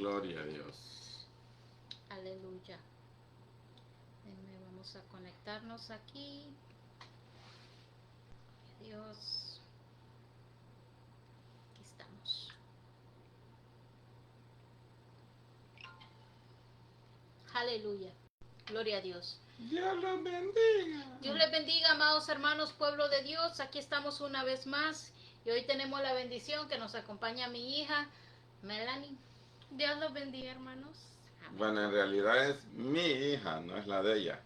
Gloria a Dios. Aleluya. Vamos a conectarnos aquí. Dios. Aquí estamos. Aleluya. Gloria a Dios. Dios los bendiga. Dios les bendiga, amados hermanos, pueblo de Dios. Aquí estamos una vez más y hoy tenemos la bendición que nos acompaña mi hija, Melanie. Dios los bendiga, hermanos. Amén. Bueno, en realidad es mi hija, no es la de ella.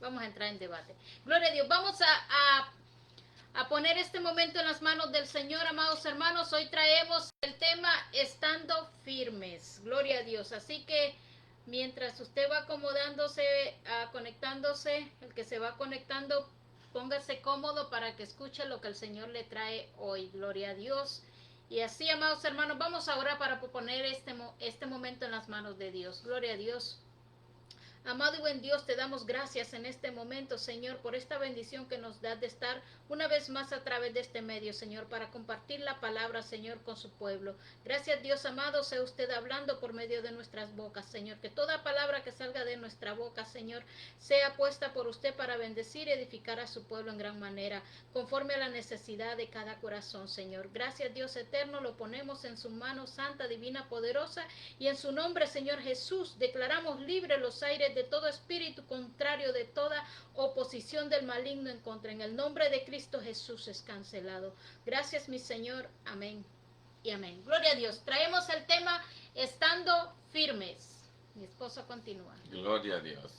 Vamos a entrar en debate. Gloria a Dios. Vamos a poner este momento en las manos del Señor, amados hermanos. Hoy traemos el tema estando firmes. Gloria a Dios. Así que mientras usted va acomodándose, conectándose, el que se va conectando, póngase cómodo para que escuche lo que el Señor le trae hoy. Gloria a Dios. Y así, amados hermanos, vamos a orar para poner este momento en las manos de Dios. Gloria a Dios. Amado y buen Dios, te damos gracias en este momento, Señor, por esta bendición que nos das de estar una vez más a través de este medio, Señor, para compartir la palabra, Señor, con su pueblo. Gracias, Dios amado, sea usted hablando por medio de nuestras bocas, Señor. Que toda palabra que salga de nuestra boca, Señor, sea puesta por usted para bendecir y edificar a su pueblo en gran manera, conforme a la necesidad de cada corazón, Señor. Gracias, Dios eterno, lo ponemos en su mano santa, divina, poderosa, y en su nombre, Señor Jesús, declaramos libre los aires de todo espíritu contrario, de toda oposición del maligno en contra. En el nombre de Cristo Jesús es cancelado. Gracias, mi Señor. Amén y amén. Gloria a Dios. Traemos el tema estando firmes. Mi esposa continúa. Gloria a Dios.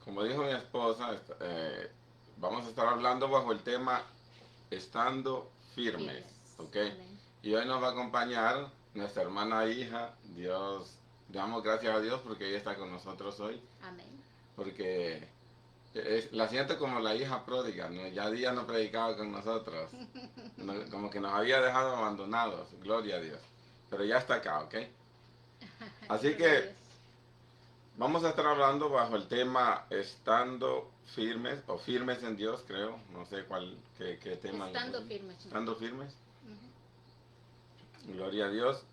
Como dijo mi esposa, vamos a estar hablando bajo el tema estando firmes. ¿Ok? Amén. Y hoy nos va a acompañar nuestra hermana hija. Dios, damos gracias a Dios porque ella está con nosotros hoy. Amén. Porque la siento como la hija pródiga, ¿no? Ya día no predicaba con nosotros. Como que nos había dejado abandonados. Gloria a Dios. Pero ya está acá, ¿ok? Así Gloria a que Dios. vamos a estar hablando bajo el tema estando firmes, o firmes en Dios, creo. No sé qué tema. Estando firmes. Estando firmes. Ujú. Gloria a Dios.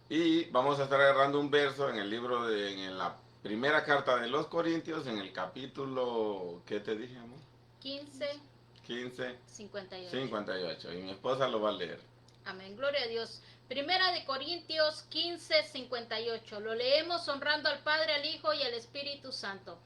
Y vamos a estar agarrando un verso en el libro en la primera carta de los Corintios, en el capítulo, ¿qué te dije, amor? 15, 15, 58. 58. Y mi esposa lo va a leer. Amén, gloria a Dios. Primera de Corintios 15, 58. Lo leemos honrando al Padre, al Hijo y al Espíritu Santo.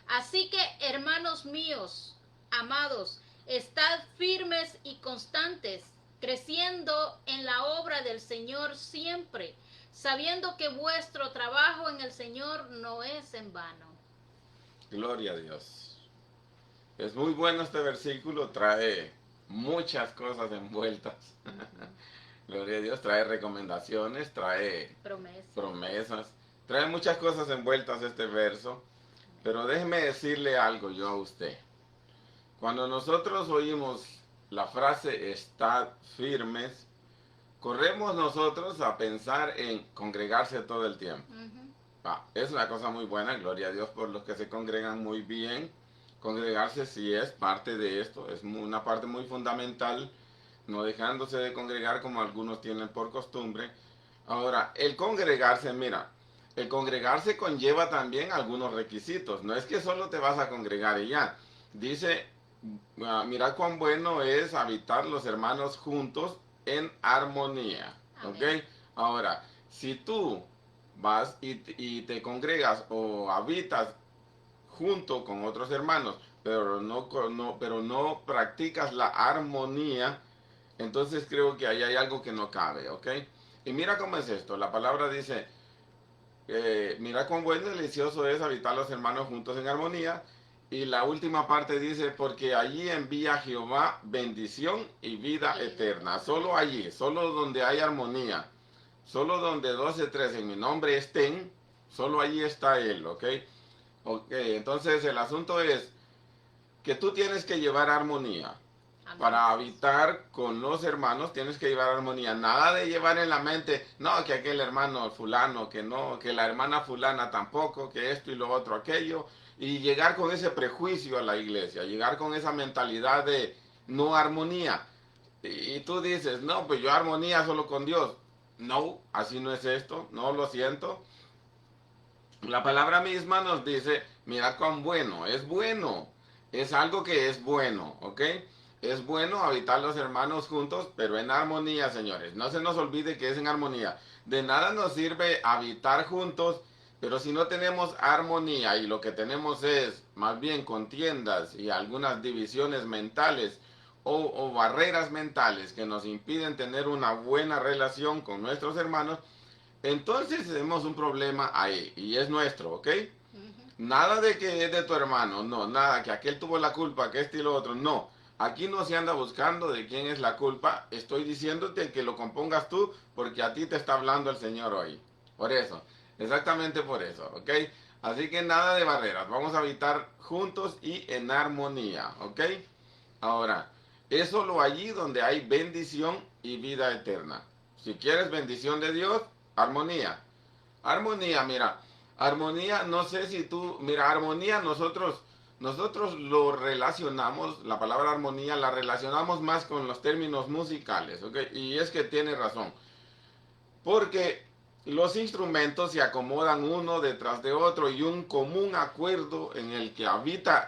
Así que, hermanos míos, amados, estad firmes y constantes, creciendo en la obra del Señor siempre, sabiendo que vuestro trabajo en el Señor no es en vano. Gloria a Dios. Es muy bueno este versículo, trae muchas cosas envueltas. Gloria a Dios, trae recomendaciones, trae promesas, trae muchas cosas envueltas este verso. Pero déjeme decirle algo yo a usted. Cuando nosotros oímos la frase estad firmes, corremos nosotros a pensar en congregarse todo el tiempo. Es una cosa muy buena, gloria a Dios por los que se congregan muy bien. Congregarse sí es parte de esto, es una parte muy fundamental, no dejándose de congregar como algunos tienen por costumbre. Ahora, el congregarse, mira, el congregarse conlleva también algunos requisitos, no es que solo te vas a congregar y ya. Dice, mira cuán bueno es habitar los hermanos juntos en armonía. ¿Ok? Ahora, si tú vas y te congregas o habitas junto con otros hermanos, pero no practicas la armonía, entonces creo que ahí hay algo que no cabe, ¿ok? Y mira cómo es esto, la palabra dice, mira cuán bueno y delicioso es habitar los hermanos juntos en armonía, y la última parte dice, porque allí envía Jehová bendición y vida eterna, solo allí, solo donde hay armonía, solo donde 12, 13 en mi nombre estén, solo allí está Él, ¿ok? Ok, entonces el asunto es que tú tienes que llevar armonía. Amén. Para habitar con los hermanos tienes que llevar armonía. Nada de llevar en la mente, no, que aquel hermano fulano, que no, que la hermana fulana tampoco, que esto y lo otro, aquello. Y llegar con ese prejuicio a la iglesia, llegar con esa mentalidad de no armonía. Y tú dices, no, pues yo armonía solo con Dios. no, así no es esto, no lo siento. La palabra misma nos dice, mira cuán bueno, es algo que es bueno, ¿ok? Es bueno habitar los hermanos juntos, pero en armonía, señores. No se nos olvide que es en armonía. De nada nos sirve habitar juntos, pero si no tenemos armonía y lo que tenemos es más bien contiendas y algunas divisiones mentales o barreras mentales que nos impiden tener una buena relación con nuestros hermanos, entonces tenemos un problema ahí y es nuestro, ¿ok? Ujú. Nada de que es de tu hermano, no, nada, que aquel tuvo la culpa, que este y lo otro, no. Aquí no se anda buscando de quién es la culpa, estoy diciéndote que lo compongas tú porque a ti te está hablando el Señor hoy. Por eso, exactamente por eso, ¿ok? Así que nada de barreras, vamos a habitar juntos y en armonía, ¿ok? Ahora, es solo allí donde hay bendición y vida eterna. Si quieres bendición de Dios, armonía. Armonía, mira, armonía, no sé si tú, mira, armonía nosotros lo relacionamos, la palabra armonía la relacionamos más con los términos musicales, ¿ok? Y es que tiene razón, porque los instrumentos se acomodan uno detrás de otro y un común acuerdo en el que habita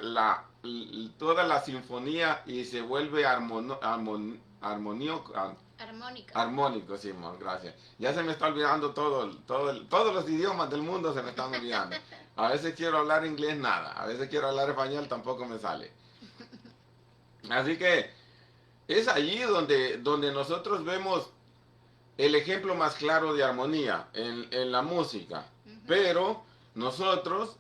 toda la sinfonía y se vuelve Armónica. armónico, Simón, gracias. Ya se me está olvidando todos los idiomas del mundo se me están olvidando. A veces quiero hablar inglés, nada. A veces quiero hablar español, tampoco me sale. Así que es allí donde nosotros vemos el ejemplo más claro de armonía en la música. Ujú. Pero nosotros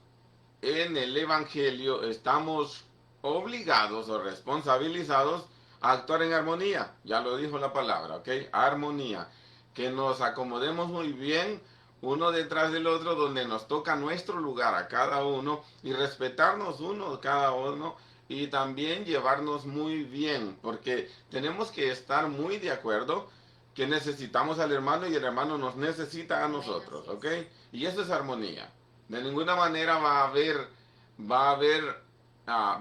en el Evangelio estamos obligados o responsabilizados a actuar en armonía. Ya lo dijo la palabra, ¿ok? Armonía. Que nos acomodemos muy bien uno detrás del otro, donde nos toca nuestro lugar a cada uno y respetarnos uno cada uno y también llevarnos muy bien, porque tenemos que estar muy de acuerdo que necesitamos al hermano y el hermano nos necesita a Amén, nosotros, así ¿ok? es. Y eso es armonía. De ninguna manera va a haber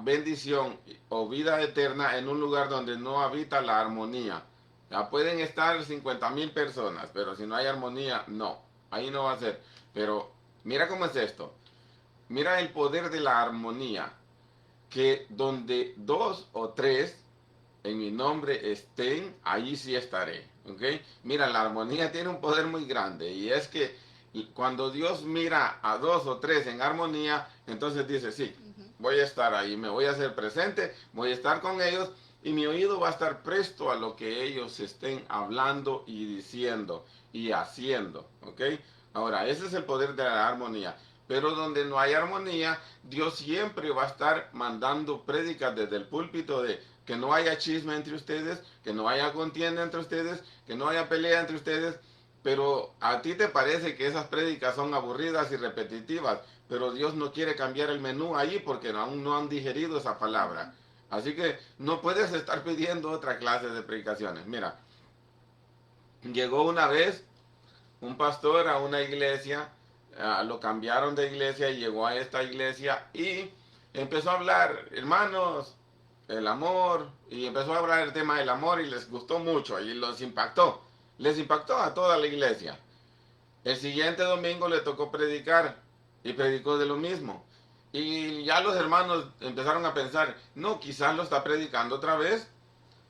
bendición o vida eterna en un lugar donde no habita la armonía. Ya pueden estar 50,000 personas, pero si no hay armonía, no. Ahí no va a ser. Pero mira cómo es esto. Mira el poder de la armonía. Que donde dos o tres en mi nombre estén, ahí sí estaré. ¿Ok? Mira, la armonía tiene un poder muy grande. Y es que cuando Dios mira a dos o tres en armonía, entonces dice, sí, Ujú. voy a estar ahí, me voy a hacer presente, voy a estar con ellos y mi oído va a estar presto a lo que ellos estén hablando y diciendo y haciendo. ¿Ok? Ahora, ese es el poder de la armonía. Pero donde no hay armonía, Dios siempre va a estar mandando prédicas desde el púlpito de que no haya chisme entre ustedes, que no haya contienda entre ustedes, que no haya pelea entre ustedes. Pero a ti te parece que esas prédicas son aburridas y repetitivas, pero Dios no quiere cambiar el menú ahí porque aún no han digerido esa palabra. Así que no puedes estar pidiendo otra clase de predicaciones. Mira, llegó una vez un pastor a una iglesia, lo cambiaron de iglesia y llegó a esta iglesia y empezó a hablar, hermanos, el amor, y empezó a hablar el tema del amor y les gustó mucho y les impactó a toda la iglesia. El siguiente domingo le tocó predicar y predicó de lo mismo. Y ya los hermanos empezaron a pensar, no, quizás lo está predicando otra vez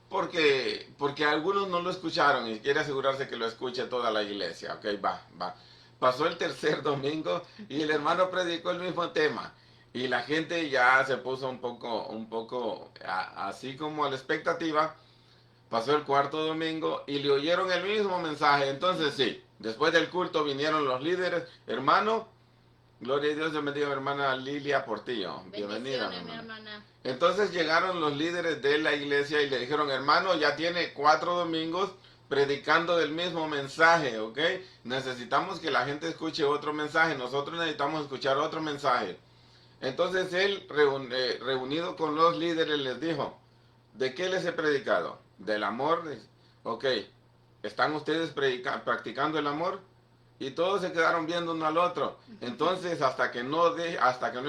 porque algunos no lo escucharon y quiere asegurarse que lo escuche toda la iglesia. Ok, va. Pasó el tercer domingo y el hermano predicó el mismo tema. Y la gente ya se puso un poco así como a la expectativa. Pasó el cuarto domingo y le oyeron el mismo mensaje. Entonces sí, después del culto vinieron los líderes. Hermano, gloria a Dios, yo bendiga a mi hermana Lilia Portillo. Bienvenida, mi Bendiciones, mi hermana. hermana. Entonces llegaron los líderes de la iglesia y le dijeron, hermano, ya tiene 4 domingos predicando del mismo mensaje, ¿ok? Necesitamos que la gente escuche otro mensaje, nosotros necesitamos escuchar otro mensaje. Entonces él, reunido con los líderes, les dijo, ¿de qué les he predicado? ¿Del amor? Ok, ¿están ustedes practicando el amor? Y todos se quedaron viendo uno al otro. Entonces, hasta que no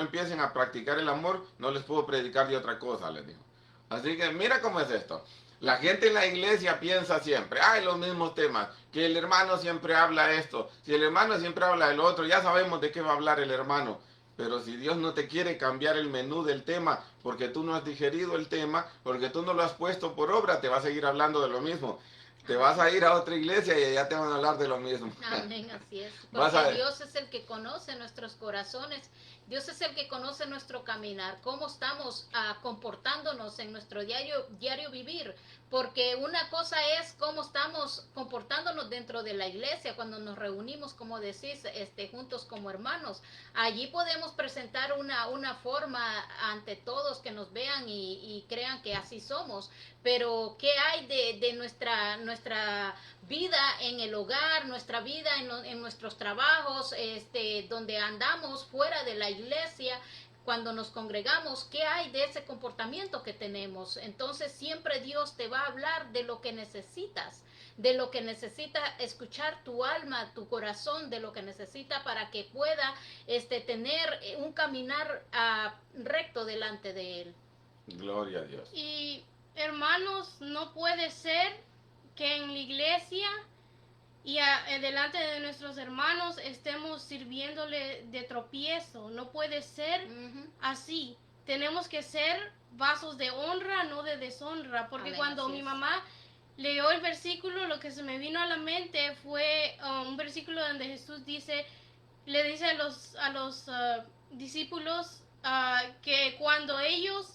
empiecen a practicar el amor, no les puedo predicar de otra cosa, les dijo. Así que mira cómo es esto. La gente en la iglesia piensa siempre, hay los mismos temas, que el hermano siempre habla esto, si el hermano siempre habla el otro, ya sabemos de qué va a hablar el hermano. Pero si Dios no te quiere cambiar el menú del tema, porque tú no has digerido el tema, porque tú no lo has puesto por obra, te va a seguir hablando de lo mismo. Te vas a ir a otra iglesia y allá te van a hablar de lo mismo. Amén, así es. Vas a Porque ver. Dios es el que conoce nuestros corazones. Dios es el que conoce nuestro caminar, cómo estamos comportándonos en nuestro diario vivir. Porque una cosa es cómo estamos comportándonos dentro de la iglesia, cuando nos reunimos, como decís, juntos como hermanos. Allí podemos presentar una forma ante todos que nos vean y crean que así somos. Pero ¿qué hay de nuestra vida en el hogar, nuestra vida en nuestros trabajos, donde andamos fuera de la iglesia? Cuando nos congregamos, ¿qué hay de ese comportamiento que tenemos? Entonces siempre Dios te va a hablar de lo que necesitas, de lo que necesita escuchar tu alma, tu corazón, de lo que necesita para que pueda tener un caminar recto delante de Él. Gloria a Dios. Y hermanos, no puede ser que en la iglesia y delante de nuestros hermanos estemos sirviéndole de tropiezo. No puede ser así. Tenemos que ser vasos de honra, no de deshonra. Porque Amén, cuando así mi es. mamá leyó el versículo, lo que se me vino a la mente fue un versículo donde Jesús le dice a los discípulos que cuando ellos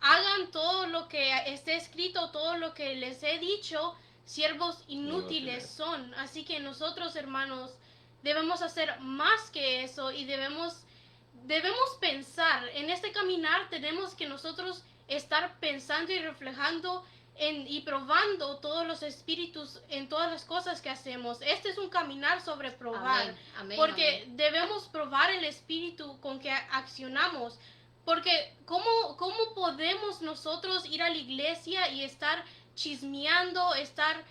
hagan todo lo que esté escrito, todo lo que les he dicho, siervos inútiles son. Así que nosotros, hermanos, debemos hacer más que eso y debemos pensar. En este caminar tenemos que nosotros estar pensando y reflejando y probando todos los espíritus en todas las cosas que hacemos. Este es un caminar sobre probar. Amén, amén, porque amén. debemos probar el espíritu con que accionamos. Porque ¿cómo podemos nosotros ir a la iglesia y estar chismeando, estar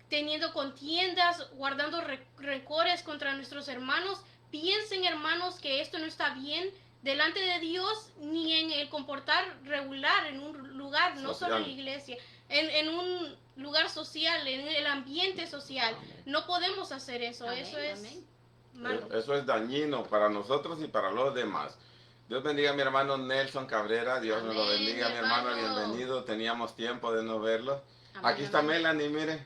teniendo contiendas, guardando rencores contra nuestros hermanos? Piensen, hermanos, que esto no está bien delante de Dios ni en el comportar regular en un lugar, no solo en la iglesia, en un lugar social, en el ambiente social. Amén. No podemos hacer eso. Amén, Eso es amén. malo. Eso es dañino para nosotros y para los demás. Dios bendiga a mi hermano Nelson Cabrera. Dios me lo Amén, bendiga, mi hermano. hermano. Bienvenido. Teníamos tiempo de no verlo. Amén, Aquí está amén. Melanie, mire.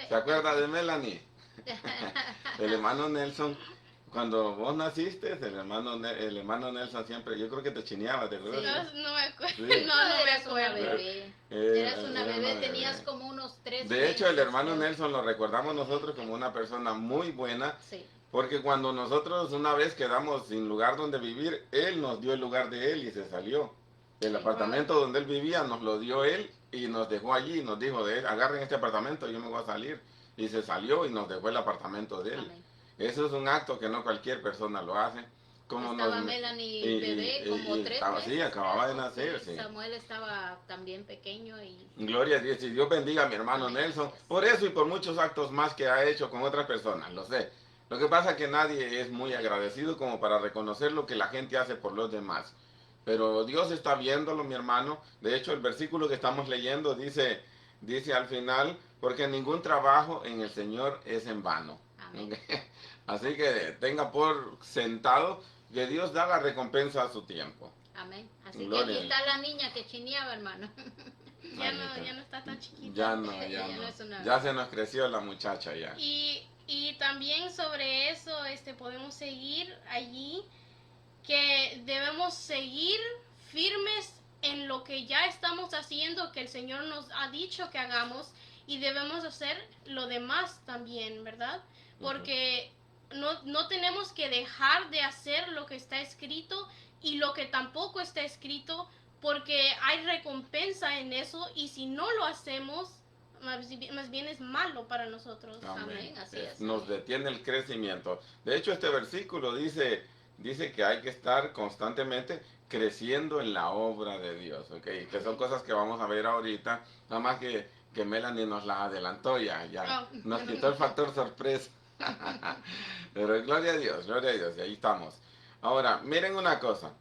¿Se acuerda de Melanie? El hermano Nelson. Cuando vos naciste, el hermano Nelson siempre, yo creo que te chineaba, ¿te acuerdas? No me acuerdo. Sí. No me Eras una acuerdo. bebé. Eras una Era bebé, una tenías bebé. como unos 3 De hecho, el meses, hermano creo. Nelson lo recordamos nosotros como una persona muy buena, Sí. porque cuando nosotros una vez quedamos sin lugar donde vivir, él nos dio el lugar de él y se salió. El Sí. apartamento donde él vivía nos lo dio él y nos dejó allí, nos dijo, agarren este apartamento, yo me voy a salir. Y se salió y nos dejó el apartamento de él. Amén. Eso es un acto que no cualquier persona lo hace. Como Estaba Melanie bebé, como 3 estaba meses. así, acababa de creo. nacer, sí. Samuel estaba también pequeño y Gloria a Dios, y Dios bendiga a mi hermano Amén. Nelson, por eso y por muchos actos más que ha hecho con otras personas, lo sé. Lo que pasa es que nadie es muy agradecido como para reconocer lo que la gente hace por los demás. Pero Dios está viéndolo, mi hermano. De hecho, el versículo que estamos leyendo dice al final, porque ningún trabajo en el Señor es en vano. amén. Así que tenga por sentado que Dios da la recompensa a su tiempo. Amén. Así Gloria. que aquí está la niña que chineaba, hermano. Ya no está tan chiquita. Ya no, Ya no es una- ya se nos creció la muchacha ya. Y también sobre eso podemos seguir allí, que debemos seguir firmes en lo que ya estamos haciendo, que el Señor nos ha dicho que hagamos, y debemos hacer lo demás también, ¿verdad? Porque no tenemos que dejar de hacer lo que está escrito y lo que tampoco está escrito, porque hay recompensa en eso, y si no lo hacemos, más bien es malo para nosotros. Amén, así es. Nos detiene el crecimiento. De hecho, este versículo dice que hay que estar constantemente creciendo en la obra de Dios, ¿ok? Que son cosas que vamos a ver ahorita, nada más que Melanie nos la adelantó ya, nos quitó el factor sorpresa. Pero gloria a Dios, y ahí estamos. Ahora, miren una cosa.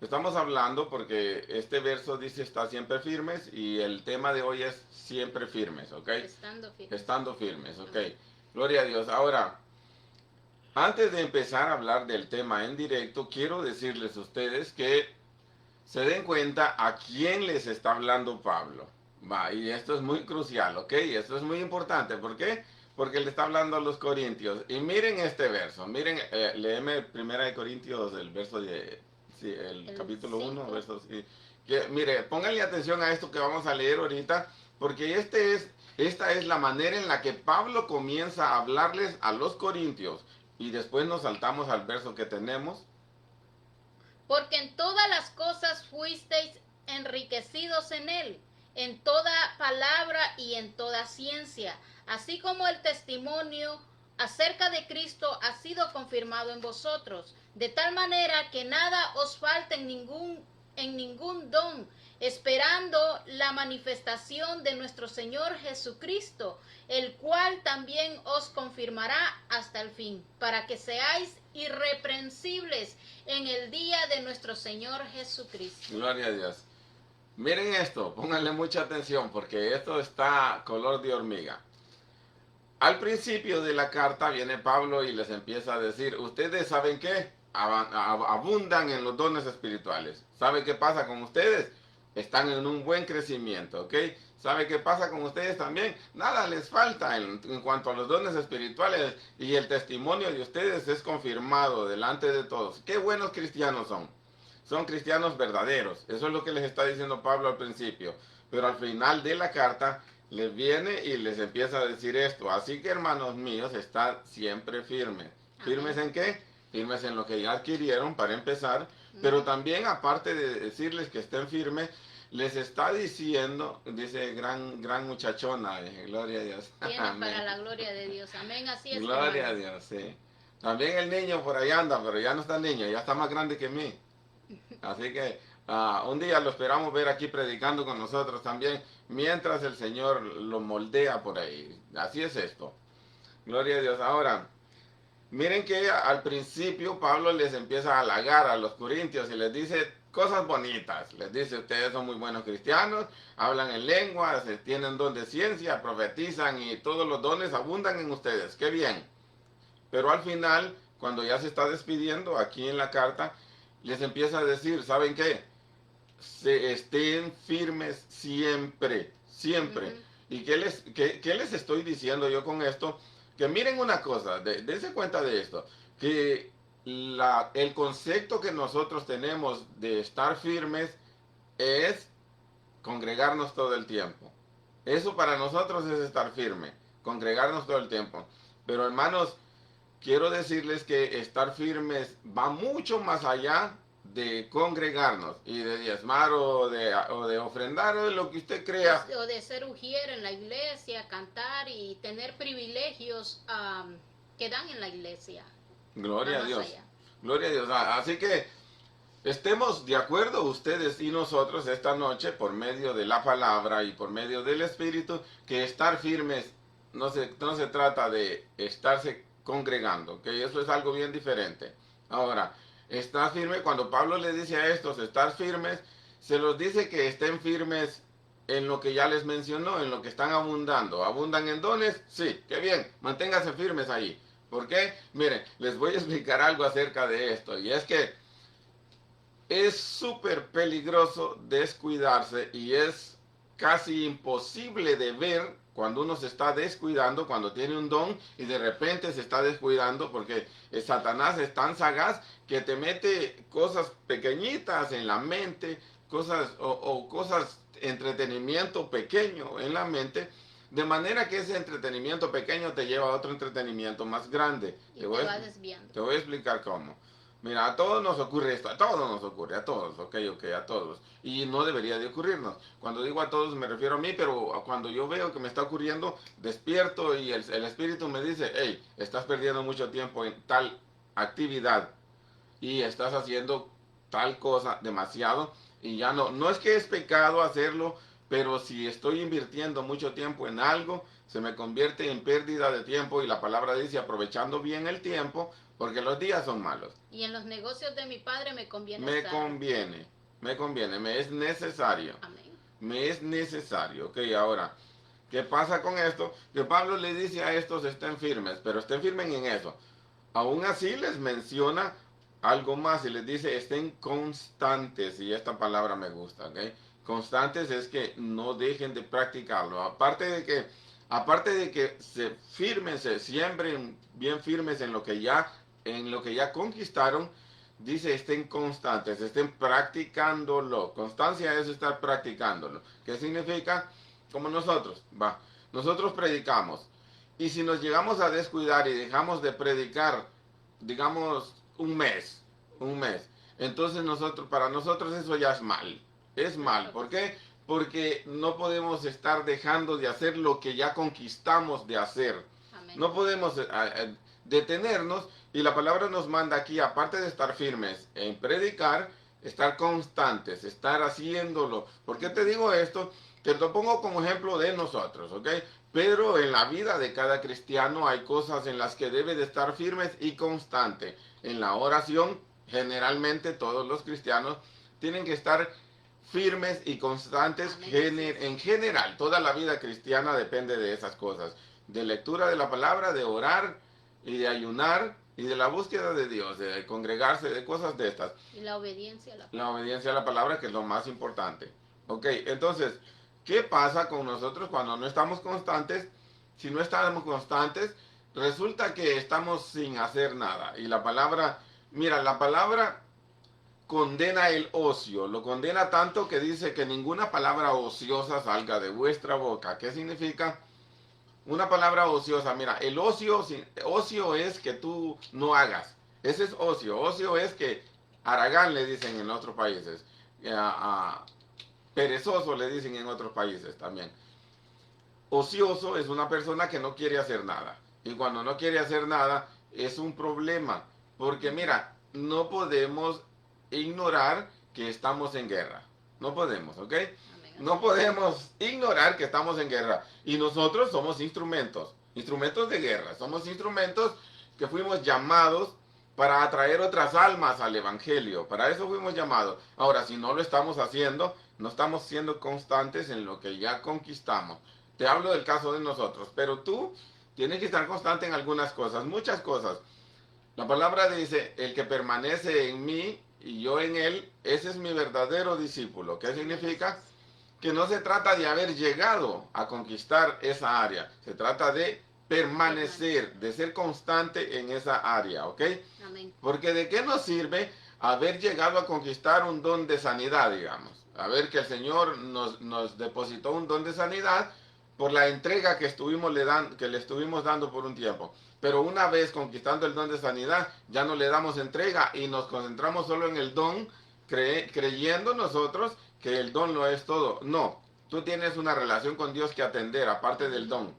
Estamos hablando porque este verso dice está siempre firmes y el tema de hoy es siempre firmes, ¿ok? Estando firmes. Estando firmes, ¿ok? Amén. Gloria a Dios. Ahora, antes de empezar a hablar del tema en directo, quiero decirles a ustedes que se den cuenta a quién les está hablando Pablo. Va, y esto es muy crucial, ¿ok? Esto es muy importante. ¿Por qué? Porque le está hablando a los corintios. Y miren este verso. Miren, léeme 1 Corintios, el verso de... Sí, el capítulo 1, 5. verso... Sí, que, mire, pónganle atención a esto que vamos a leer ahorita, porque esta es la manera en la que Pablo comienza a hablarles a los corintios. Y después nos saltamos al verso que tenemos. Porque en todas las cosas fuisteis enriquecidos en él, en toda palabra y en toda ciencia, así como el testimonio acerca de Cristo ha sido confirmado en vosotros, de tal manera que nada os falte en ningún don, esperando la manifestación de nuestro Señor Jesucristo, el cual también os confirmará hasta el fin, para que seáis irreprensibles en el día de nuestro Señor Jesucristo. Gloria a Dios. Miren esto, pónganle mucha atención porque esto está color de hormiga. Al principio de la carta viene Pablo y les empieza a decir, ustedes saben qué, abundan en los dones espirituales. ¿Sabe qué pasa con ustedes? Están en un buen crecimiento, ¿ok? ¿Sabe qué pasa con ustedes también? Nada les falta en cuanto a los dones espirituales y el testimonio de ustedes es confirmado delante de todos. Qué buenos cristianos son. Son cristianos verdaderos. Eso es lo que les está diciendo Pablo al principio. Pero al final de la carta les viene y les empieza a decir esto. Así que, hermanos míos, estad siempre firmes. ¿Firmes en qué? Firmes en lo que ya adquirieron para empezar. Pero también, aparte de decirles que estén firmes, les está diciendo, dice gran muchachona, gloria a Dios. Tiene para la gloria de Dios. Amén, así es. Gloria a hermano. Dios, sí. También el niño por ahí anda, pero ya no está niño, ya está más grande que mí. Así que un día lo esperamos ver aquí predicando con nosotros también, mientras el Señor lo moldea por ahí. Así es esto. Gloria a Dios. Ahora, miren que al principio Pablo les empieza a halagar a los corintios y les dice cosas bonitas. Les dice, ustedes son muy buenos cristianos, hablan en lenguas, tienen don de ciencia, profetizan y todos los dones abundan en ustedes. ¡Qué bien! Pero al final, cuando ya se está despidiendo aquí en la carta, les empieza a decir, ¿saben qué? Estén firmes siempre, siempre. ¿Y qué les estoy diciendo yo con esto? Que miren una cosa, dense cuenta de esto, que el concepto que nosotros tenemos de estar firmes es congregarnos todo el tiempo. Eso para nosotros es estar firme, congregarnos todo el tiempo. Pero hermanos, quiero decirles que estar firmes va mucho más allá de congregarnos y de diezmar o de ofrendar o de lo que usted crea. O de ser ujier en la iglesia, cantar y tener privilegios que dan en la iglesia. Gloria a Más Dios. allá. Gloria a Dios. Así que estemos de acuerdo ustedes y nosotros esta noche por medio de la palabra y por medio del Espíritu que estar firmes no se trata de estarse congregando, que eso es algo bien diferente. Ahora, estar firme, cuando Pablo le dice a estos estar firmes, se los dice que estén firmes en lo que ya les mencionó, en lo que están abundando. ¿Abundan en dones? Sí, qué bien, manténganse firmes ahí. ¿Por qué? Miren, les voy a explicar algo acerca de esto, y es que es súper peligroso descuidarse y es casi imposible de ver cuando uno se está descuidando, cuando tiene un don y de repente se está descuidando, porque Satanás es tan sagaz que te mete cosas pequeñitas en la mente, cosas entretenimiento pequeño en la mente, de manera que ese entretenimiento pequeño te lleva a otro entretenimiento más grande. Y te va desviando. Te voy a explicar cómo. Mira, a todos nos ocurre esto, a todos nos ocurre, a todos, ok, a todos. Y no debería de ocurrirnos. Cuando digo a todos me refiero a mí, pero cuando yo veo que me está ocurriendo, despierto y el Espíritu me dice, hey, estás perdiendo mucho tiempo en tal actividad y estás haciendo tal cosa demasiado y ya no es que es pecado hacerlo, pero si estoy invirtiendo mucho tiempo en algo, se me convierte en pérdida de tiempo y la palabra dice aprovechando bien el tiempo, porque los días son malos. Y en los negocios de mi Padre me conviene Me estar. conviene, me es necesario. Amén. Me es necesario. Ok, ahora, ¿qué pasa con esto? Que Pablo le dice a estos estén firmes, pero estén firmes en eso. Aún así les menciona algo más y les dice estén constantes, y esta palabra me gusta, ¿ok? Constantes es que no dejen de practicarlo. Aparte de que se firmen, se siembren bien firmes en lo que ya conquistaron, dice estén constantes, estén practicándolo. Constancia es estar practicándolo. ¿Qué significa? Como nosotros predicamos. Y si nos llegamos a descuidar y dejamos de predicar, digamos, un mes, entonces para nosotros eso ya es mal. Es mal. ¿Por qué? Porque no podemos estar dejando de hacer lo que ya conquistamos de hacer. Amén. No podemos detenernos, y la palabra nos manda aquí, aparte de estar firmes en predicar, estar constantes, estar haciéndolo. ¿Por qué te digo esto? Te lo pongo como ejemplo de nosotros, ¿ok? Pero en la vida de cada cristiano hay cosas en las que debe de estar firmes y constante. En la oración, generalmente todos los cristianos tienen que estar firmes y constantes. En general, toda la vida cristiana depende de esas cosas. De lectura de la palabra, de orar y de ayunar y de la búsqueda de Dios, de congregarse, de cosas de estas. Y la obediencia a la palabra. La obediencia a la palabra, que es lo más importante. Ok, entonces, ¿qué pasa con nosotros cuando no estamos constantes? Si no estamos constantes, resulta que estamos sin hacer nada. Y la palabra, mira, la palabra condena el ocio. Lo condena tanto que dice que ninguna palabra ociosa salga de vuestra boca. ¿Qué significa? Una palabra ociosa, mira, el ocio es que tú no hagas. Ese es ocio. Ocio es que haragán le dicen en otros países. Perezoso le dicen en otros países también. Ocioso es una persona que no quiere hacer nada. Y cuando no quiere hacer nada es un problema. Porque mira, no podemos ignorar que estamos en guerra. No podemos, ¿ok? No podemos ignorar que estamos en guerra. Y nosotros somos instrumentos de guerra. Somos instrumentos que fuimos llamados para atraer otras almas al Evangelio. Para eso fuimos llamados. Ahora, si no lo estamos haciendo, no estamos siendo constantes en lo que ya conquistamos. Te hablo del caso de nosotros. Pero tú tienes que estar constante en algunas cosas, muchas cosas. La palabra dice, el que permanece en mí y yo en él, ese es mi verdadero discípulo. ¿Qué significa? Que no se trata de haber llegado a conquistar esa área, se trata de permanecer, de ser constante en esa área, ¿ok? Amén. Porque ¿de qué nos sirve haber llegado a conquistar un don de sanidad, digamos? A ver, que el Señor nos depositó un don de sanidad por la entrega que le estuvimos dando por un tiempo. Pero una vez conquistando el don de sanidad, ya no le damos entrega y nos concentramos solo en el don, creyendo nosotros que el don lo es todo. No, tú tienes una relación con Dios que atender, aparte del don.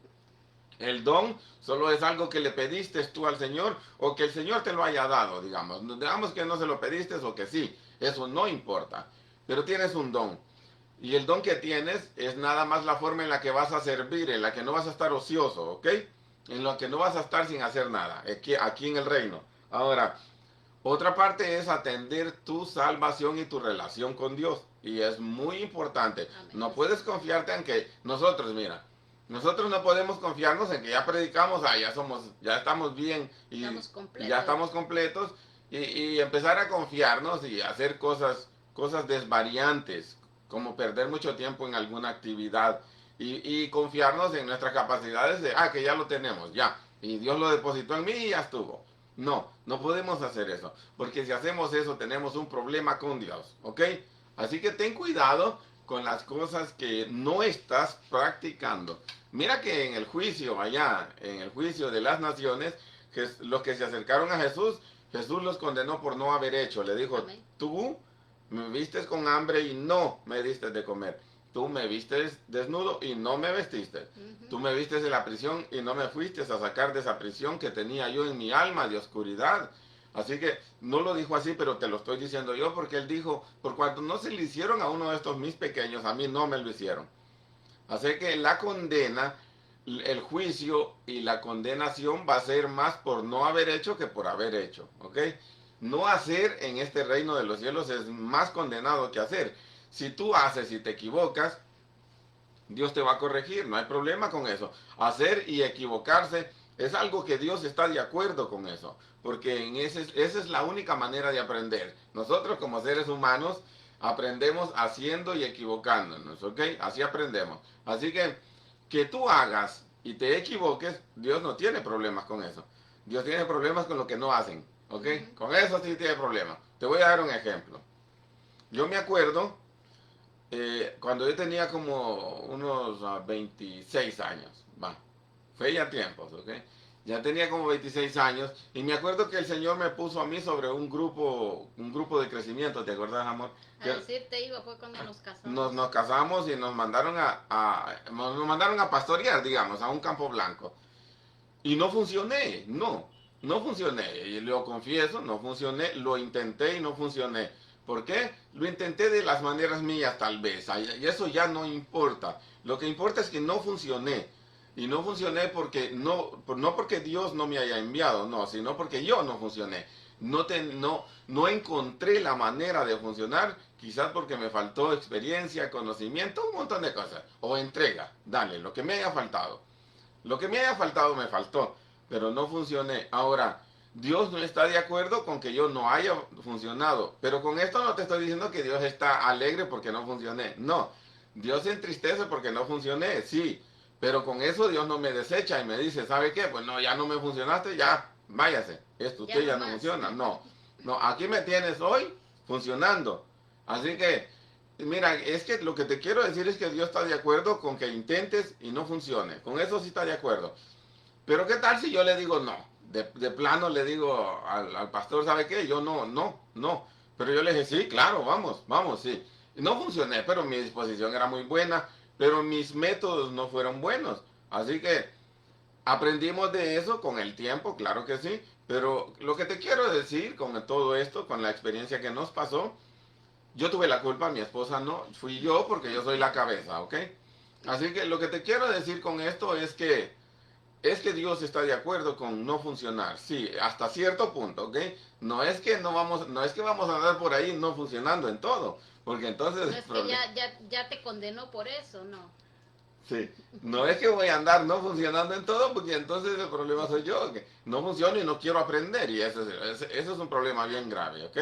El don solo es algo que le pediste tú al Señor, o que el Señor te lo haya dado, digamos. Digamos que no se lo pediste o que sí, eso no importa. Pero tienes un don. Y el don que tienes es nada más la forma en la que vas a servir, en la que no vas a estar ocioso, ¿ok? En la que no vas a estar sin hacer nada, aquí en el reino. Ahora, otra parte es atender tu salvación y tu relación con Dios. Y es muy importante. Amén. No puedes confiarte en que nosotros no podemos confiarnos en que ya predicamos, ya estamos bien y ya estamos completos y empezar a confiarnos y hacer cosas desvariantes, como perder mucho tiempo en alguna actividad y confiarnos en nuestras capacidades de, que ya lo tenemos, ya. Y Dios lo depositó en mí y ya estuvo. No podemos hacer eso, porque si hacemos eso tenemos un problema con Dios, ¿ok? Así que ten cuidado con las cosas que no estás practicando. Mira que en el juicio de las naciones, los que se acercaron a Jesús los condenó por no haber hecho. Le dijo, Amén. Tú me vistes con hambre y no me diste de comer. Tú me vistes desnudo y no me vestiste. Tú me vistes de la prisión y no me fuiste a sacar de esa prisión que tenía yo en mi alma de oscuridad. Así que no lo dijo así, pero te lo estoy diciendo yo, porque él dijo, por cuanto no se le hicieron a uno de estos mis pequeños, a mí no me lo hicieron. Así que la condena el juicio y la condenación va a ser más por no haber hecho que por haber hecho, ¿ok? No hacer en este reino de los cielos es más condenado que hacer. Si tú haces y te equivocas, Dios te va a corregir, no hay problema con eso. Hacer y equivocarse es algo que Dios está de acuerdo con eso, porque esa es la única manera de aprender. Nosotros como seres humanos aprendemos haciendo y equivocándonos, ¿ok? Así aprendemos. Así que tú hagas y te equivoques, Dios no tiene problemas con eso. Dios tiene problemas con lo que no hacen, ¿ok? Con eso sí tiene problemas. Te voy a dar un ejemplo. Yo me acuerdo cuando yo tenía como unos 26 años, va, fue ya tiempos, ¿ok? Ya tenía como 26 años y me acuerdo que el Señor me puso a mí sobre un grupo de crecimiento, ¿te acuerdas, amor? A decirte iba, fue cuando nos casamos. Nos casamos y nos mandaron nos mandaron a pastorear, digamos, a un campo blanco. Y no funcioné, no funcioné, y lo confieso, no funcioné, lo intenté y no funcioné. ¿Por qué? Lo intenté de las maneras mías tal vez, y eso ya no importa. Lo que importa es que no funcioné. Y no funcioné porque no porque Dios no me haya enviado, no, sino porque yo no funcioné. No encontré la manera de funcionar, quizás porque me faltó experiencia, conocimiento, un montón de cosas. O entrega, dale, lo que me haya faltado. Lo que me haya faltado me faltó, pero no funcioné. Ahora, Dios no está de acuerdo con que yo no haya funcionado. Pero con esto no te estoy diciendo que Dios está alegre porque no funcioné. No, Dios se entristece porque no funcioné, sí. Pero con eso Dios no me desecha y me dice, ¿sabe qué? Pues no, ya no me funcionaste, ya, váyase. Esto usted ya no funciona. No, aquí me tienes hoy funcionando. Así que, mira, es que lo que te quiero decir es que Dios está de acuerdo con que intentes y no funcione. Con eso sí está de acuerdo. Pero ¿qué tal si yo le digo no? De plano le digo al pastor, ¿sabe qué? Yo no. Pero yo le dije, sí, claro, vamos, sí. Y no funcioné, pero mi disposición era muy buena, pero mis métodos no fueron buenos. Así que aprendimos de eso con el tiempo, claro que sí. Pero lo que te quiero decir con todo esto, con la experiencia que nos pasó, yo tuve la culpa, mi esposa no, fui yo porque yo soy la cabeza, ¿ok? Así que lo que te quiero decir con esto es que Dios está de acuerdo con no funcionar, sí, hasta cierto punto, ¿ok? No es que vamos a andar por ahí no funcionando en todo, porque entonces... No es que ya te condenó por eso, ¿no? Sí, no es que voy a andar no funcionando en todo, porque entonces el problema soy yo, que no funciono y no quiero aprender, y eso es un problema bien grave, ¿ok?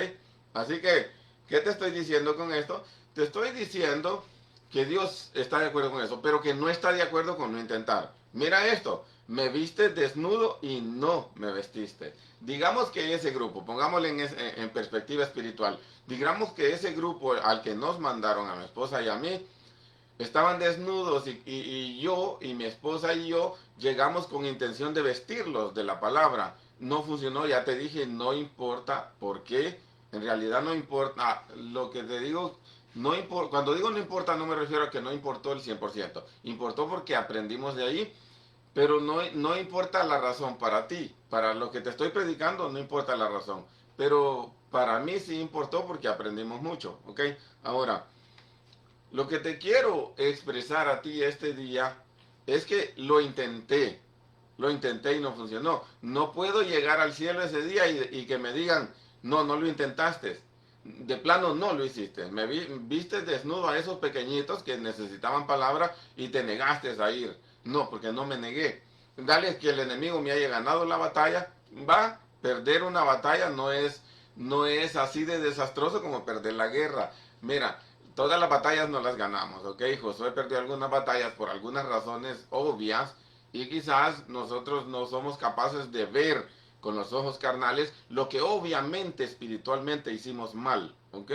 Así que, ¿qué te estoy diciendo con esto? Te estoy diciendo que Dios está de acuerdo con eso, pero que no está de acuerdo con no intentar. Mira esto, me viste desnudo y no me vestiste. Digamos que ese grupo, pongámosle en perspectiva espiritual, digamos que ese grupo al que nos mandaron a mi esposa y a mí, estaban desnudos y yo y mi esposa y yo llegamos con intención de vestirlos de la palabra. No funcionó, ya te dije, no importa por qué. En realidad no importa. Lo que te digo, no importa. Cuando digo no importa, no me refiero a que no importó el 100%. Importó porque aprendimos de ahí, pero no importa la razón para ti. Para lo que te estoy predicando, no importa la razón. Pero para mí sí importó porque aprendimos mucho, ¿ok? Ahora, lo que te quiero expresar a ti este día es que lo intenté y no funcionó. No puedo llegar al cielo ese día y que me digan, no lo intentaste. De plano no lo hiciste. Viste desnudo a esos pequeñitos que necesitaban palabra y te negaste a ir. No, porque no me negué. Dale que el enemigo me haya ganado la batalla. Perder una batalla no es así de desastroso como perder la guerra. Mira, todas las batallas no las ganamos, ¿ok? Josué perdió algunas batallas por algunas razones obvias y quizás nosotros no somos capaces de ver con los ojos carnales lo que obviamente espiritualmente hicimos mal, ¿ok?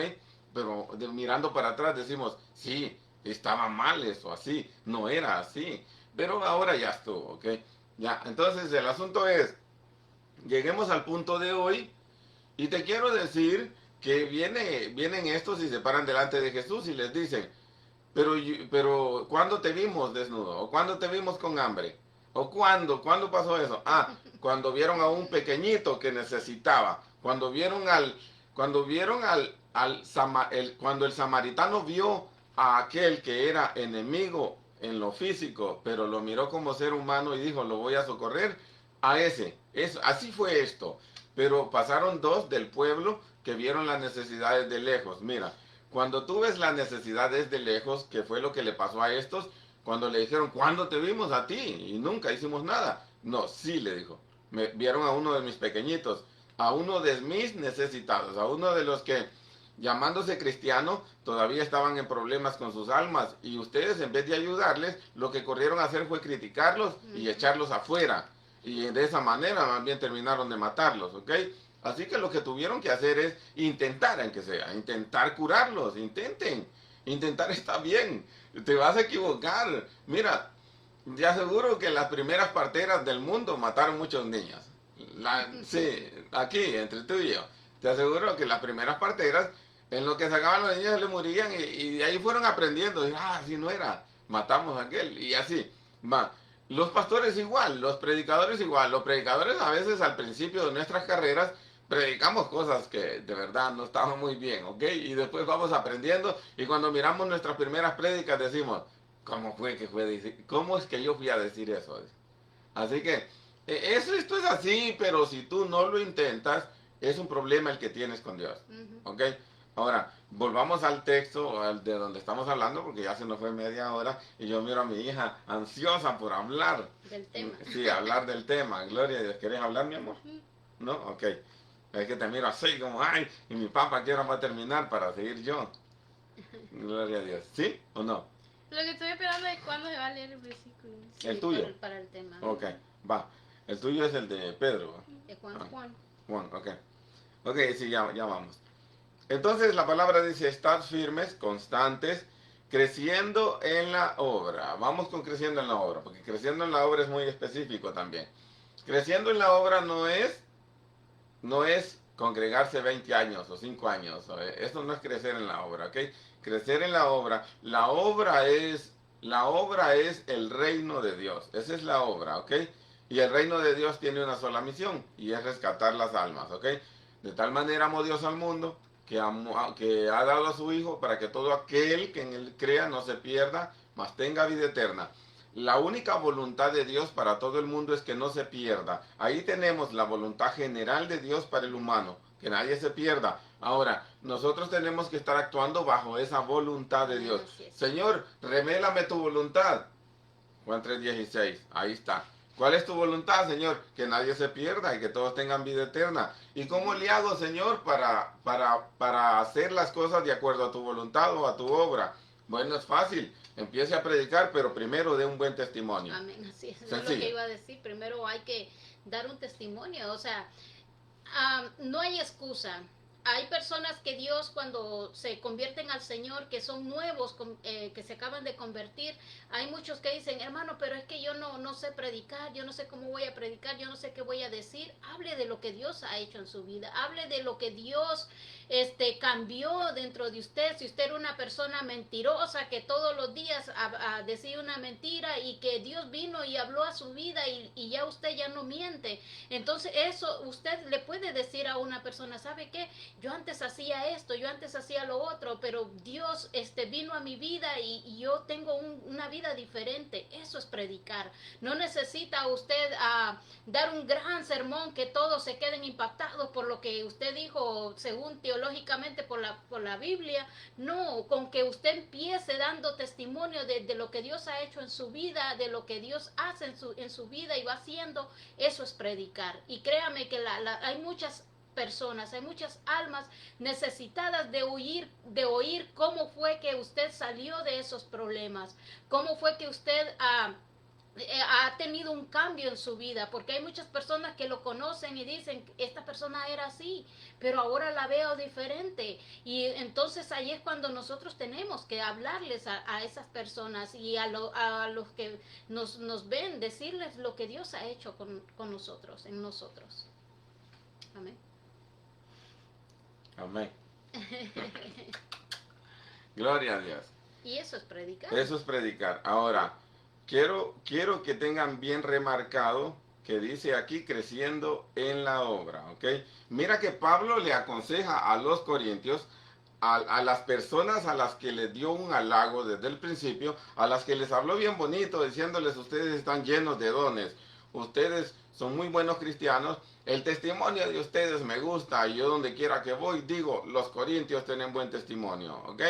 Pero mirando para atrás decimos, sí, estaba mal eso, así, no era así, pero ahora ya estuvo, ¿ok? Ya, entonces el asunto es, lleguemos al punto de hoy y te quiero decir que vienen estos y se paran delante de Jesús y les dicen, pero ¿cuándo te vimos desnudo? ¿O cuándo te vimos con hambre? ¿O cuándo pasó eso? Cuando vieron a un pequeñito que necesitaba, cuando el samaritano vio a aquel que era enemigo en lo físico, pero lo miró como ser humano y dijo, lo voy a socorrer a ese. Así fue esto. Pero pasaron dos del pueblo que vieron las necesidades de lejos. Mira, cuando tú ves las necesidades de lejos, que fue lo que le pasó a estos, cuando le dijeron, ¿cuándo te vimos a ti? Y nunca hicimos nada. No, sí, le dijo. Me vieron a uno de mis pequeñitos, a uno de mis necesitados, a uno de los que, llamándose cristiano, todavía estaban en problemas con sus almas. Y ustedes, en vez de ayudarles, lo que corrieron a hacer fue criticarlos y echarlos afuera. Y de esa manera, más bien, terminaron de matarlos, ¿ok? Así que lo que tuvieron que hacer es intentar, en que sea, intentar curarlos, intenten. Intentar está bien, te vas a equivocar. Mira, te aseguro que las primeras parteras del mundo mataron muchos niños. Sí, aquí, entre tú y yo. Te aseguro que las primeras parteras, en lo que sacaban los niños, se le morían y de ahí fueron aprendiendo. Y, así no era, matamos a aquel. Y así, va. Los pastores igual, los predicadores igual. Los predicadores a veces al principio de nuestras carreras predicamos cosas que de verdad no estaban muy bien, ¿ok? Y después vamos aprendiendo y cuando miramos nuestras primeras prédicas decimos, ¿cómo fue que fue? ¿Cómo es que yo fui a decir eso? Así que esto es así, pero si tú no lo intentas, es un problema el que tienes con Dios, ¿ok? Ahora, volvamos al texto de donde estamos hablando, porque ya se nos fue media hora y yo miro a mi hija ansiosa por hablar. Del tema. Sí, hablar del tema. Gloria a Dios. ¿Quieres hablar, mi amor? ¿No? Ok. Es que te miro así como, ay, y mi papá quiere va a terminar para seguir yo. Gloria a Dios. ¿Sí o no? Lo que estoy esperando es cuándo se va a leer el versículo. Sí, ¿El tuyo? para el tema. Ok, va. El tuyo es el de Pedro. De Juan. Juan, ok. Ok, sí, ya vamos. Entonces la palabra dice, estad firmes, constantes, creciendo en la obra. Vamos con creciendo en la obra, porque creciendo en la obra es muy específico también. Creciendo en la obra no es congregarse 20 años o 5 años. Eso no es crecer en la obra, ¿ok? Crecer en la obra es el reino de Dios. Esa es la obra, ¿ok? Y el reino de Dios tiene una sola misión y es rescatar las almas, ¿ok? De tal manera amó Dios al mundo que ha dado a su Hijo para que todo aquel que en él crea no se pierda, mas tenga vida eterna. La única voluntad de Dios para todo el mundo es que no se pierda. Ahí tenemos la voluntad general de Dios para el humano, que nadie se pierda. Ahora, nosotros tenemos que estar actuando bajo esa voluntad de Dios. Señor, revélame tu voluntad. Juan 3:16, ahí está. ¿Cuál es tu voluntad, Señor? Que nadie se pierda y que todos tengan vida eterna. ¿Y cómo le hago, Señor, para hacer las cosas de acuerdo a tu voluntad o a tu obra? Bueno, es fácil. Empiece a predicar, pero primero dé un buen testimonio. Amén, así es. Eso es lo que iba a decir. Primero hay que dar un testimonio. O sea, no hay excusa. Hay personas que Dios cuando se convierten al Señor, que son nuevos, que se acaban de convertir, hay muchos que dicen, hermano, pero es que yo no sé predicar, yo no sé cómo voy a predicar, yo no sé qué voy a decir. Hable de lo que Dios ha hecho en su vida, hable de lo que Dios cambió dentro de usted. Si usted era una persona mentirosa que todos los días decía una mentira y que Dios vino y habló a su vida y ya usted ya no miente, entonces eso usted le puede decir a una persona, ¿sabe qué? Yo antes hacía esto, yo antes hacía lo otro, pero Dios vino a mi vida y yo tengo una vida diferente. Eso es predicar. No necesita usted dar un gran sermón que todos se queden impactados por lo que usted dijo según teológicamente por la Biblia. No, con que usted empiece dando testimonio de lo que Dios ha hecho en su vida, de lo que Dios hace en su vida y va haciendo, eso es predicar. Y créame que hay muchas personas, hay muchas almas necesitadas de oír cómo fue que usted salió de esos problemas, cómo fue que usted ha tenido un cambio en su vida, porque hay muchas personas que lo conocen y dicen, esta persona era así, pero ahora la veo diferente. Y entonces ahí es cuando nosotros tenemos que hablarles a esas personas y a los que nos ven, decirles lo que Dios ha hecho con nosotros, en nosotros. Amén. Amén. Gloria a Dios. Y eso es predicar. Eso es predicar. Ahora, quiero que tengan bien remarcado que dice aquí creciendo en la obra, ¿ok? Mira que Pablo le aconseja a los corintios a las personas a las que les dio un halago desde el principio, a las que les habló bien bonito, diciéndoles ustedes están llenos de dones, ustedes son muy buenos cristianos, el testimonio de ustedes me gusta y yo donde quiera que voy digo, los corintios tienen buen testimonio, ¿ok?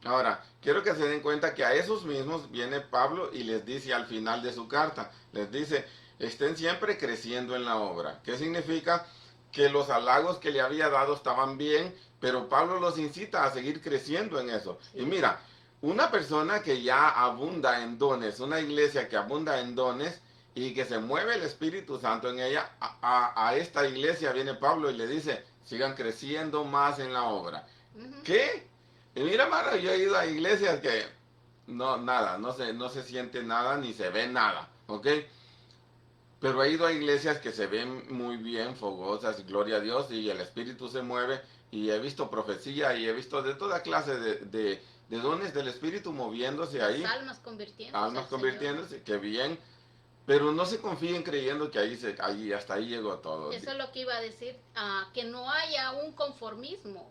Ahora, quiero que se den cuenta que a esos mismos viene Pablo y les dice al final de su carta, les dice, estén siempre creciendo en la obra. ¿Qué significa? Que los halagos que le había dado estaban bien, pero Pablo los incita a seguir creciendo en eso. Y mira, una persona que ya abunda en dones, una iglesia que abunda en dones y que se mueve el Espíritu Santo en ella, a esta iglesia viene Pablo y le dice, sigan creciendo más en la obra. ¿Qué? Y mira, hermano, yo he ido a iglesias que no, nada, no se siente nada ni se ve nada, ¿ok? Pero he ido a iglesias que se ven muy bien, fogosas, gloria a Dios, y el Espíritu se mueve, y he visto profecía, y he visto de toda clase de dones del Espíritu moviéndose ahí. Almas convirtiéndose. Almas convirtiéndose, qué bien. Pero no se confíen creyendo que ahí hasta ahí llegó todo. Eso es lo que iba a decir, que no haya un conformismo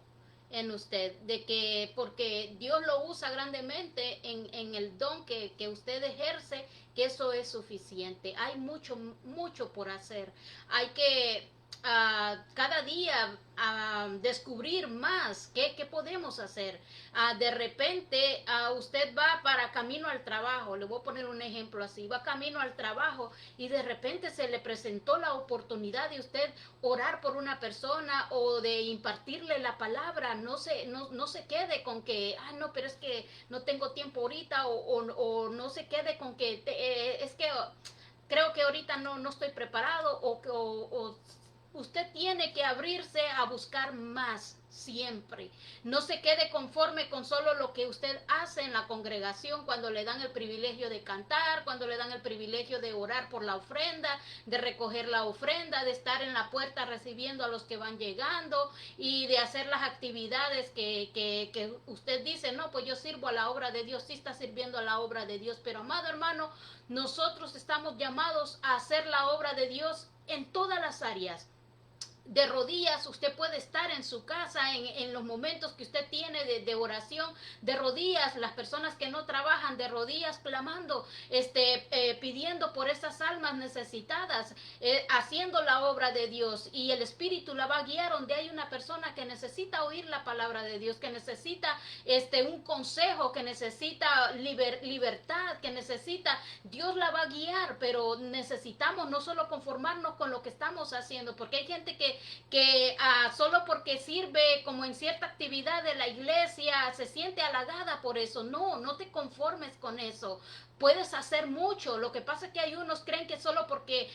en usted, de que porque Dios lo usa grandemente en el don que usted ejerce, que eso es suficiente. Hay mucho, mucho por hacer. Hay que cada día descubrir más qué podemos hacer. De repente usted va para camino al trabajo, le voy a poner un ejemplo así, va camino al trabajo y de repente se le presentó la oportunidad de usted orar por una persona o de impartirle la palabra. No se quede con que, no, pero es que no tengo tiempo ahorita, o no se quede con que es que creo que ahorita no estoy preparado, o usted tiene que abrirse a buscar más siempre. No se quede conforme con solo lo que usted hace en la congregación, cuando le dan el privilegio de cantar, cuando le dan el privilegio de orar por la ofrenda, de recoger la ofrenda, de estar en la puerta recibiendo a los que van llegando y de hacer las actividades que usted dice, no, pues yo sirvo a la obra de Dios. Sí está sirviendo a la obra de Dios, pero amado hermano, nosotros estamos llamados a hacer la obra de Dios en todas las áreas. De rodillas, usted puede estar en su casa en los momentos que usted tiene de oración, de rodillas, las personas que no trabajan, de rodillas clamando, pidiendo por esas almas necesitadas, haciendo la obra de Dios, y el Espíritu la va a guiar donde hay una persona que necesita oír la palabra de Dios, que necesita un consejo, que necesita libertad, que necesita, Dios la va a guiar. Pero necesitamos no solo conformarnos con lo que estamos haciendo, porque hay gente que solo porque sirve como en cierta actividad de la iglesia se siente halagada por eso. No te conformes con eso. Puedes hacer mucho. Lo que pasa es que hay unos creen que solo porque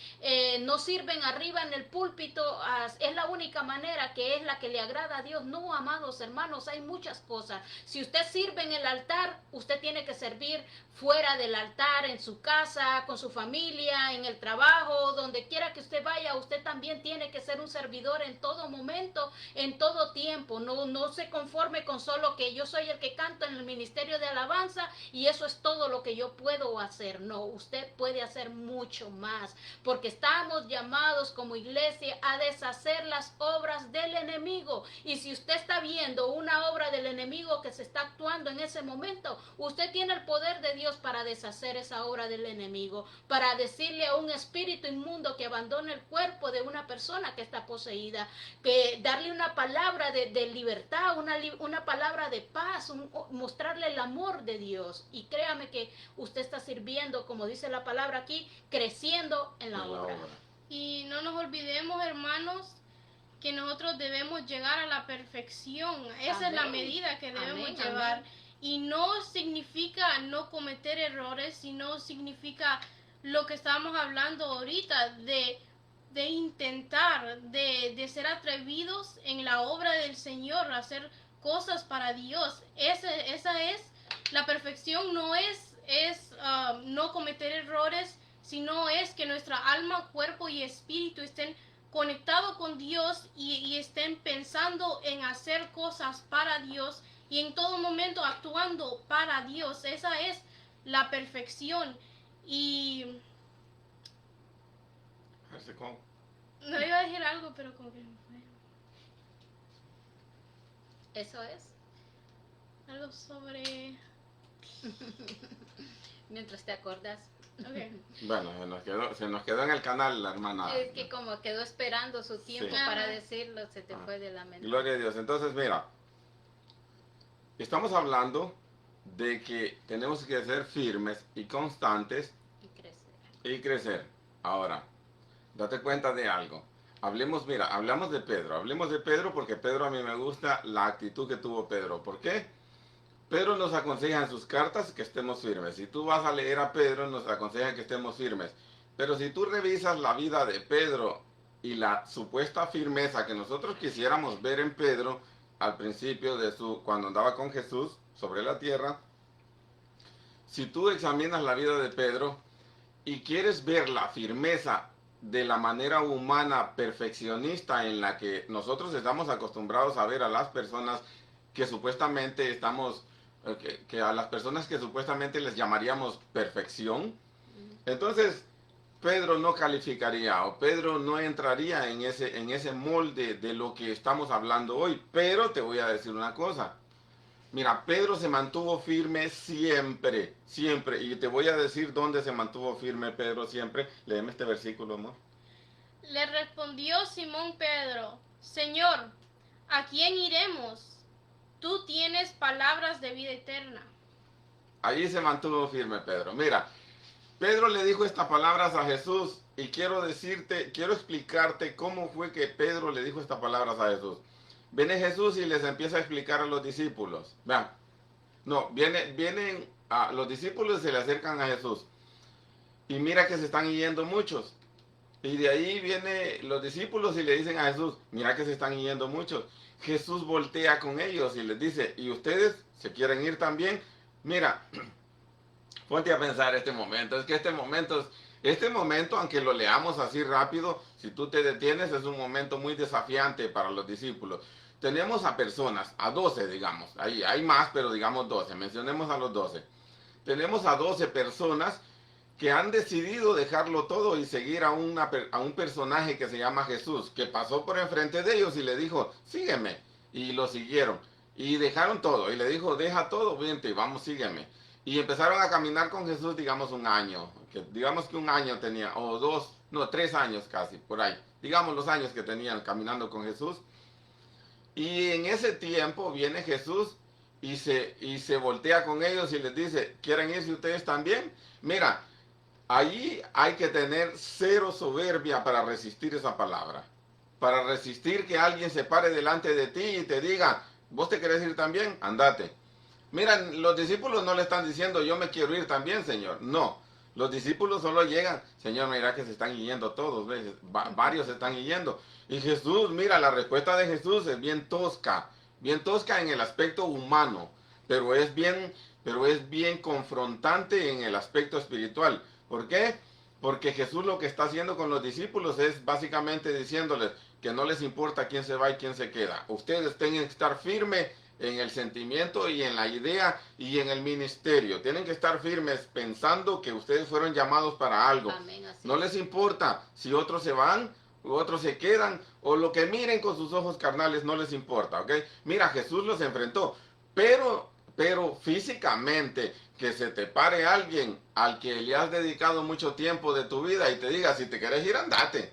no sirven arriba en el púlpito es la única manera, que es la que le agrada a Dios. No, amados hermanos, hay muchas cosas. Si usted sirve en el altar, usted tiene que servir fuera del altar, en su casa, con su familia, en el trabajo, donde quiera que usted vaya. Usted también tiene que ser un servidor en todo momento, en todo tiempo. No se conforme con solo que yo soy el que canto en el ministerio de alabanza y eso es todo lo que yo puedo hacer. No, usted puede hacer mucho más, porque estamos llamados como iglesia a deshacer las obras del enemigo. Y si usted está viendo una obra del enemigo que se está actuando en ese momento, usted tiene el poder de Dios para deshacer esa obra del enemigo, para decirle a un espíritu inmundo que abandone el cuerpo de una persona que está poseída, que darle una palabra de libertad, una palabra de paz, mostrarle el amor de Dios. Y créame que usted está sirviendo, como dice la palabra aquí, creciendo en la obra. Y no nos olvidemos, hermanos, que nosotros debemos llegar a la perfección. Esa Amén. Es la medida que debemos llevar. Amén. Y no significa no cometer errores, sino significa lo que estábamos hablando ahorita, de intentar, de ser atrevidos en la obra del Señor, hacer cosas para Dios. Esa es la perfección. No es no cometer errores, sino es que nuestra alma, cuerpo y espíritu estén conectados con Dios y estén pensando en hacer cosas para Dios y en todo momento actuando para Dios. Esa es la perfección. Y no iba a decir algo, pero como que no fue. Eso es. Algo sobre... Mientras te acordas. Ok. Bueno, se nos quedó en el canal la hermana. Es que como quedó esperando su tiempo Sí. para Ajá. decirlo, se te fue de la mente. Gloria a Dios. Entonces, mira, estamos hablando de que tenemos que ser firmes y constantes Y crecer. y crecer. Ahora, date cuenta de algo. Hablemos de Pedro. Hablemos de Pedro porque Pedro, a mí me gusta la actitud que tuvo Pedro. ¿Por qué? Pedro nos aconseja en sus cartas que estemos firmes. Si tú vas a leer a Pedro, nos aconseja que estemos firmes. Pero si tú revisas la vida de Pedro y la supuesta firmeza que nosotros quisiéramos ver en Pedro al principio cuando andaba con Jesús sobre la tierra, si tú examinas la vida de Pedro y quieres ver la firmeza de la manera humana perfeccionista en la que nosotros estamos acostumbrados a ver a las personas que supuestamente que a las personas que supuestamente les llamaríamos perfección, entonces Pedro no calificaría o Pedro no entraría en ese molde de lo que estamos hablando hoy. Pero te voy a decir una cosa. Mira, Pedro se mantuvo firme siempre, siempre. Y te voy a decir dónde se mantuvo firme Pedro siempre. Léeme este versículo, amor. Le respondió Simón Pedro, Señor, ¿a quién iremos? Tú tienes palabras de vida eterna. Allí se mantuvo firme Pedro. Mira, Pedro le dijo estas palabras a Jesús y quiero explicarte cómo fue que Pedro le dijo estas palabras a Jesús. Viene Jesús y les empieza a explicar a los discípulos. Vean, no, vienen los discípulos se le acercan a Jesús y mira que se están yendo muchos. Y de ahí vienen los discípulos y le dicen a Jesús, mira que se están yendo muchos. Jesús voltea con ellos y les dice, ¿y ustedes se quieren ir también? Mira, ponte a pensar este momento. Es que este momento, aunque lo leamos así rápido, si tú te detienes, es un momento muy desafiante para los discípulos. Tenemos a personas, a 12 digamos, ahí hay más, pero digamos 12, mencionemos a los 12. Tenemos a 12 personas que han decidido dejarlo todo y seguir a un personaje que se llama Jesús, que pasó por enfrente de ellos y le dijo, sígueme, y lo siguieron, y dejaron todo, y le dijo, deja todo, vente, vamos, sígueme. Y empezaron a caminar con Jesús, digamos, un año, digamos que un año tenía, o 3 años casi, por ahí, digamos los años que tenían caminando con Jesús. Y en ese tiempo viene Jesús y se voltea con ellos y les dice, ¿quieren irse ustedes también? Mira, allí hay que tener cero soberbia para resistir esa palabra. Para resistir que alguien se pare delante de ti y te diga, ¿vos te querés ir también? Andate. Mira, los discípulos no le están diciendo, yo me quiero ir también, Señor. No, los discípulos solo llegan, Señor, mira que se están yendo todos, ¿ves? Varios se están yendo. Y Jesús, mira, la respuesta de Jesús es bien tosca en el aspecto humano, pero es bien confrontante en el aspecto espiritual. ¿Por qué? Porque Jesús lo que está haciendo con los discípulos es básicamente diciéndoles que no les importa quién se va y quién se queda. Ustedes tienen que estar firmes en el sentimiento y en la idea y en el ministerio. Tienen que estar firmes pensando que ustedes fueron llamados para algo. Amén, así No es. les importa si otros se van u otros se quedan o lo que miren con sus ojos carnales, no les importa, ¿ok? Mira, Jesús los enfrentó, pero físicamente que se te pare alguien al que le has dedicado mucho tiempo de tu vida y te diga, si te quieres ir, andate.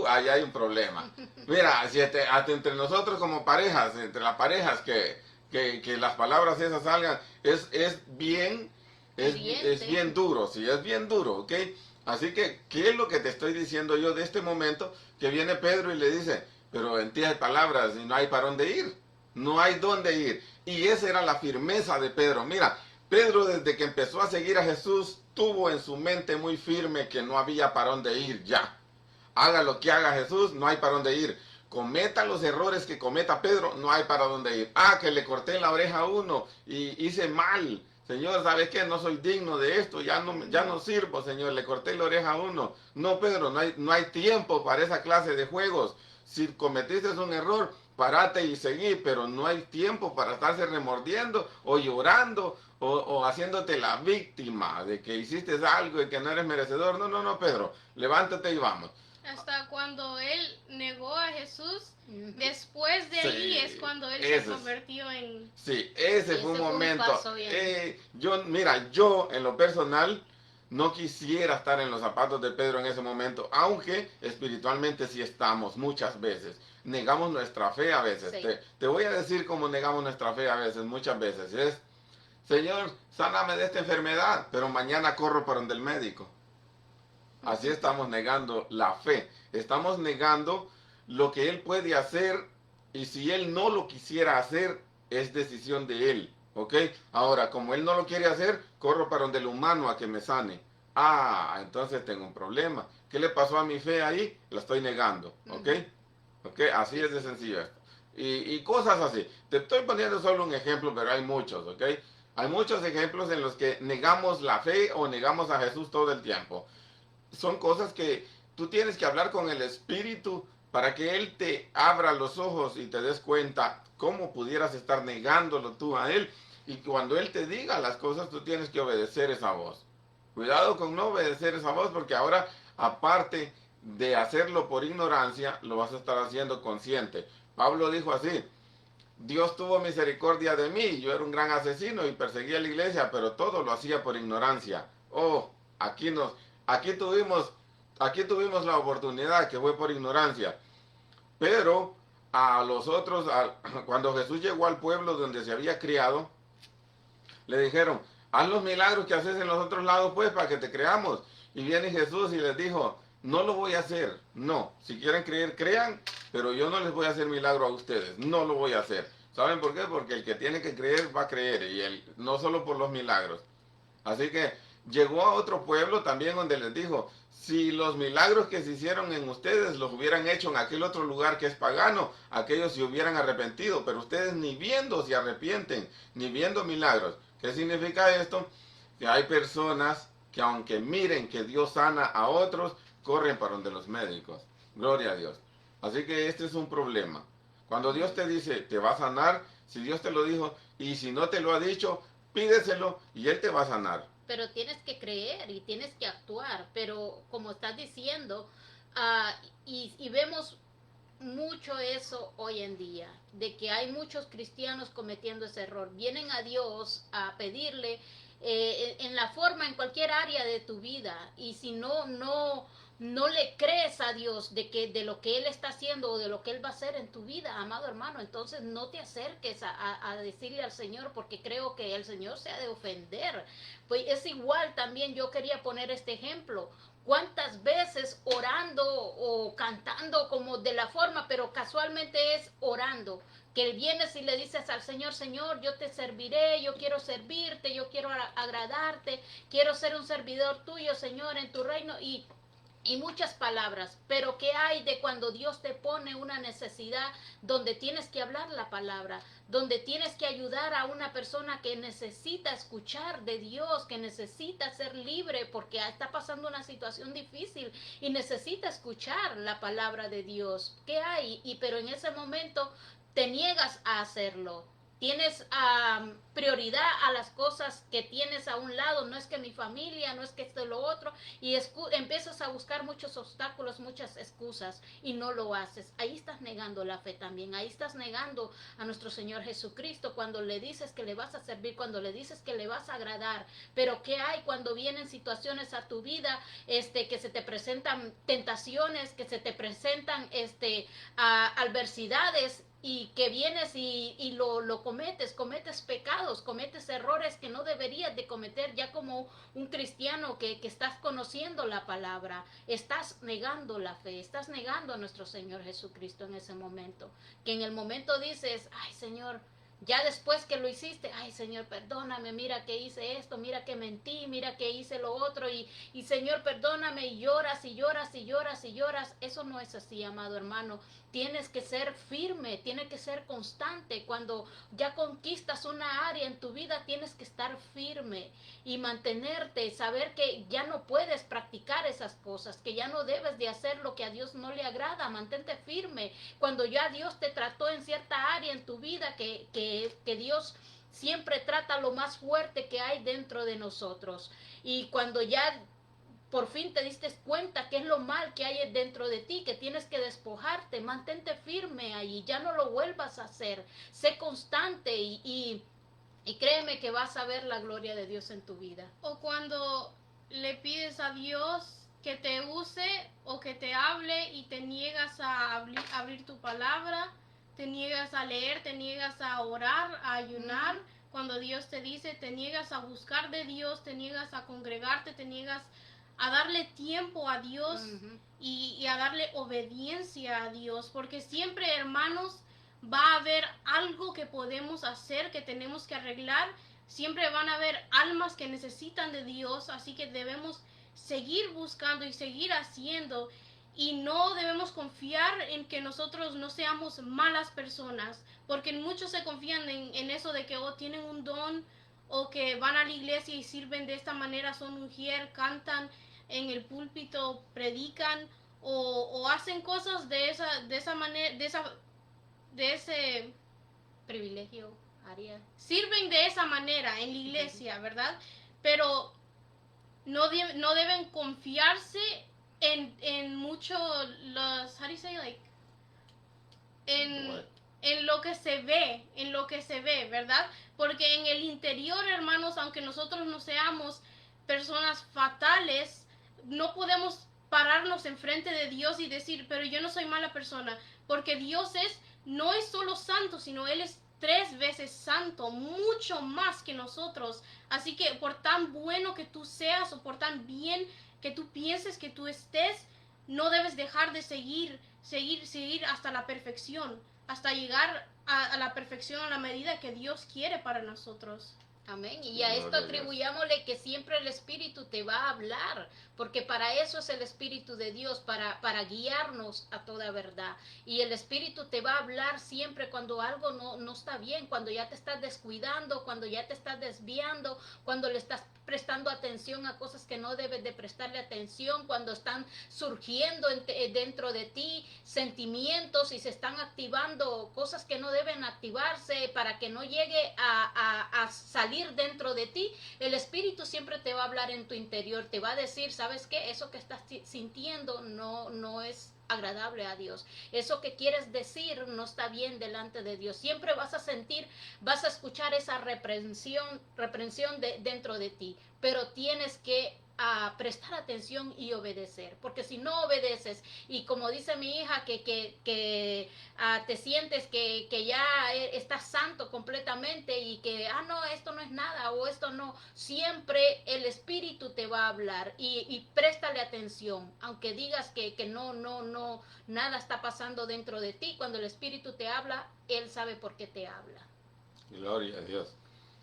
Ahí hay un problema. Mira, si hasta entre nosotros como parejas, entre las parejas que las palabras esas salgan, es bien duro, sí, es bien duro, ¿ok? Así que, ¿qué es lo que te estoy diciendo yo de este momento? Que viene Pedro y le dice, pero en ti hay palabras y no hay para dónde ir. No hay dónde ir. Y esa era la firmeza de Pedro. Mira, Pedro desde que empezó a seguir a Jesús, tuvo en su mente muy firme que no había para dónde ir ya. Haga lo que haga Jesús, no hay para dónde ir. Cometa los errores que cometa Pedro, no hay para dónde ir. Que le corté la oreja a uno y hice mal. Señor, ¿sabes qué? No soy digno de esto, ya no sirvo, Señor, le corté la oreja a uno. No, Pedro, no hay tiempo para esa clase de juegos. Si cometiste un error, parate y seguí, pero no hay tiempo para estarse remordiendo o llorando o haciéndote la víctima de que hiciste algo y que no eres merecedor. No, Pedro, levántate y vamos. Hasta cuando él negó a Jesús, Ujú. después de ahí Sí, es cuando él ese se es. convirtió en... Sí, ese Y fue un ese fue un momento. paso bien. Yo en lo personal no quisiera estar en los zapatos de Pedro en ese momento, aunque espiritualmente sí estamos muchas veces. Negamos nuestra fe a veces. Sí. Te voy a decir cómo negamos nuestra fe a veces, muchas veces. Es, Señor, sáname de esta enfermedad, pero mañana corro para donde el médico. Así Ujú. estamos negando la fe. Estamos negando lo que Él puede hacer y si Él no lo quisiera hacer, es decisión de Él. ¿Ok? Ahora, como Él no lo quiere hacer, corro para donde el humano a que me sane. Ah, entonces tengo un problema. ¿Qué le pasó a mi fe ahí? La estoy negando. ¿Ok? Ujú. ¿Ok? Así es de sencillo esto. Y cosas así. Te estoy poniendo solo un ejemplo, pero hay muchos. ¿Ok? Hay muchos ejemplos en los que negamos la fe o negamos a Jesús todo el tiempo. Son cosas que tú tienes que hablar con el Espíritu para que Él te abra los ojos y te des cuenta cómo pudieras estar negándolo tú a Él. Y cuando Él te diga las cosas, tú tienes que obedecer esa voz. Cuidado con no obedecer esa voz porque ahora, aparte de hacerlo por ignorancia, lo vas a estar haciendo consciente. Pablo dijo así: Dios tuvo misericordia de mí, yo era un gran asesino y perseguía a la iglesia, pero todo lo hacía por ignorancia. Oh, aquí nos, aquí tuvimos, aquí tuvimos la oportunidad que fue por ignorancia. Pero a los otros, cuando Jesús llegó al pueblo donde se había criado, le dijeron: haz los milagros que haces en los otros lados, pues, para que te creamos. Y viene Jesús y les dijo: no lo voy a hacer. No, si quieren creer, crean, pero yo no les voy a hacer milagro a ustedes. No lo voy a hacer. ¿Saben por qué? Porque el que tiene que creer va a creer, y él, no solo por los milagros. Así que llegó a otro pueblo también donde les dijo: si los milagros que se hicieron en ustedes los hubieran hecho en aquel otro lugar que es pagano, aquellos se hubieran arrepentido, pero ustedes ni viendo se arrepienten, ni viendo milagros. ¿Qué significa esto? Que hay personas que aunque miren que Dios sana a otros, corren para donde los médicos. Gloria a Dios. Así que este es un problema. Cuando Dios te dice, te va a sanar, si Dios te lo dijo, y si no te lo ha dicho, pídeselo y Él te va a sanar. Pero tienes que creer y tienes que actuar. Pero como estás diciendo, y vemos mucho eso hoy en día, de que hay muchos cristianos cometiendo ese error. Vienen a Dios a pedirle en la forma, en cualquier área de tu vida, y si no le crees a Dios de lo que Él está haciendo o de lo que Él va a hacer en tu vida, amado hermano, entonces no te acerques a decirle al Señor, porque creo que el Señor se ha de ofender. Pues es igual, también yo quería poner este ejemplo. ¿Cuántas veces orando o cantando como de la forma, pero casualmente es orando, que vienes y le dices al Señor: Señor, yo te serviré, yo quiero servirte, yo quiero agradarte, quiero ser un servidor tuyo, Señor, en tu reino, y muchas palabras, pero ¿qué hay de cuando Dios te pone una necesidad donde tienes que hablar la palabra, donde tienes que ayudar a una persona que necesita escuchar de Dios, que necesita ser libre porque está pasando una situación difícil y necesita escuchar la palabra de Dios? ¿Qué hay? Pero en ese momento te niegas a hacerlo. Tienes prioridad a las cosas que tienes a un lado, no es que mi familia, no es que esto lo otro, y empiezas a buscar muchos obstáculos, muchas excusas, y no lo haces. Ahí estás negando la fe también, ahí estás negando a nuestro Señor Jesucristo cuando le dices que le vas a servir, cuando le dices que le vas a agradar. Pero ¿qué hay cuando vienen situaciones a tu vida, que se te presentan tentaciones, que se te presentan adversidades, y que vienes y lo cometes pecados, cometes errores que no deberías de cometer ya como un cristiano que estás conociendo la palabra? Estás negando la fe, estás negando a nuestro Señor Jesucristo en ese momento, que en el momento dices: ay, Señor, ya después que lo hiciste, ay, Señor, perdóname, mira que hice esto, mira que mentí, mira que hice lo otro, y Señor, perdóname, y lloras y lloras y lloras y lloras. Eso no es así, amado hermano. Tienes que ser firme, tienes que ser constante. Cuando ya conquistas una área en tu vida, tienes que estar firme y mantenerte, saber que ya no puedes practicar esas cosas, que ya no debes de hacer lo que a Dios no le agrada. Mantente firme. Cuando ya Dios te trató en cierta área en tu vida, que Dios siempre trata lo más fuerte que hay dentro de nosotros. Y cuando ya por fin te diste cuenta que es lo mal que hay dentro de ti, que tienes que despojarte, mantente firme ahí, ya no lo vuelvas a hacer, sé constante y créeme que vas a ver la gloria de Dios en tu vida. O cuando le pides a Dios que te use o que te hable y te niegas a abrir tu palabra, te niegas a leer, te niegas a orar, a ayunar. Cuando Dios te dice, te niegas a buscar de Dios, te niegas a congregarte, te niegas a darle tiempo a Dios y a darle obediencia a Dios. Porque siempre, hermanos, va a haber algo que podemos hacer, que tenemos que arreglar. Siempre van a haber almas que necesitan de Dios, así que debemos seguir buscando y seguir haciendo. Y no debemos confiar en que nosotros no seamos malas personas, porque muchos se confían en eso de que tienen un don, o que van a la iglesia y sirven de esta manera, son mujer, cantan en el púlpito, predican, o hacen cosas de esa manera, de ese privilegio, área. Sirven de esa manera en la iglesia, ¿verdad? Pero no deben confiarse en mucho los, how do you say, like, en lo que se ve, ¿verdad? Porque en el interior, hermanos, aunque nosotros no seamos personas fatales, no podemos pararnos enfrente de Dios y decir, pero yo no soy mala persona, porque Dios no es solo santo, sino Él es 3 veces santo, mucho más que nosotros. Así que por tan bueno que tú seas o por tan bien que tú pienses que tú estés, no debes dejar de seguir hasta la perfección, hasta llegar a la perfección a la medida que Dios quiere para nosotros. Amén. Y a esto atribuyámosle que siempre el Espíritu te va a hablar, porque para eso es el Espíritu de Dios, para guiarnos a toda verdad. Y el Espíritu te va a hablar siempre cuando algo no está bien, cuando ya te estás descuidando, cuando ya te estás desviando, cuando le estás prestando atención a cosas que no debes de prestarle atención, cuando están surgiendo dentro de ti sentimientos y se están activando cosas que no deben activarse para que no llegue a salir dentro de ti. El Espíritu siempre te va a hablar en tu interior, te va a decir, ¿sabes qué? Eso que estás sintiendo no es agradable a Dios. Eso que quieres decir no está bien delante de Dios. Siempre vas a sentir, vas a escuchar esa reprensión dentro de ti, pero tienes que prestar atención y obedecer, porque si no obedeces y como dice mi hija que te sientes que ya estás santo completamente y que no, esto no es nada o esto no, siempre el Espíritu te va a hablar y préstale atención, aunque digas que no nada está pasando dentro de ti. Cuando el Espíritu te habla, Él sabe por qué te habla. Gloria a Dios.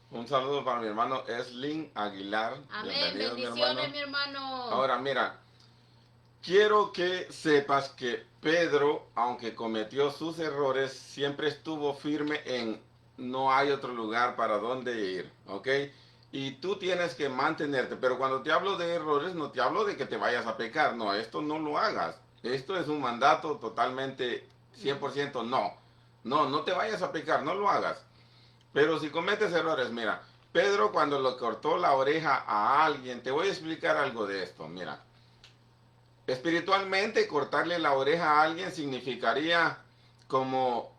Un saludo para mi hermano Eslin Aguilar. Amén. Bendiciones, mi hermano. Ahora mira, quiero que sepas que Pedro, aunque cometió sus errores, siempre estuvo firme en no hay otro lugar para donde ir, ¿ok? Y tú tienes que mantenerte, pero cuando te hablo de errores, no te hablo de que te vayas a pecar, no, esto no lo hagas. Esto es un mandato totalmente 100% no te vayas a pecar, no lo hagas. Pero si cometes errores, mira, Pedro cuando le cortó la oreja a alguien, te voy a explicar algo de esto, mira. Espiritualmente, cortarle la oreja a alguien significaría como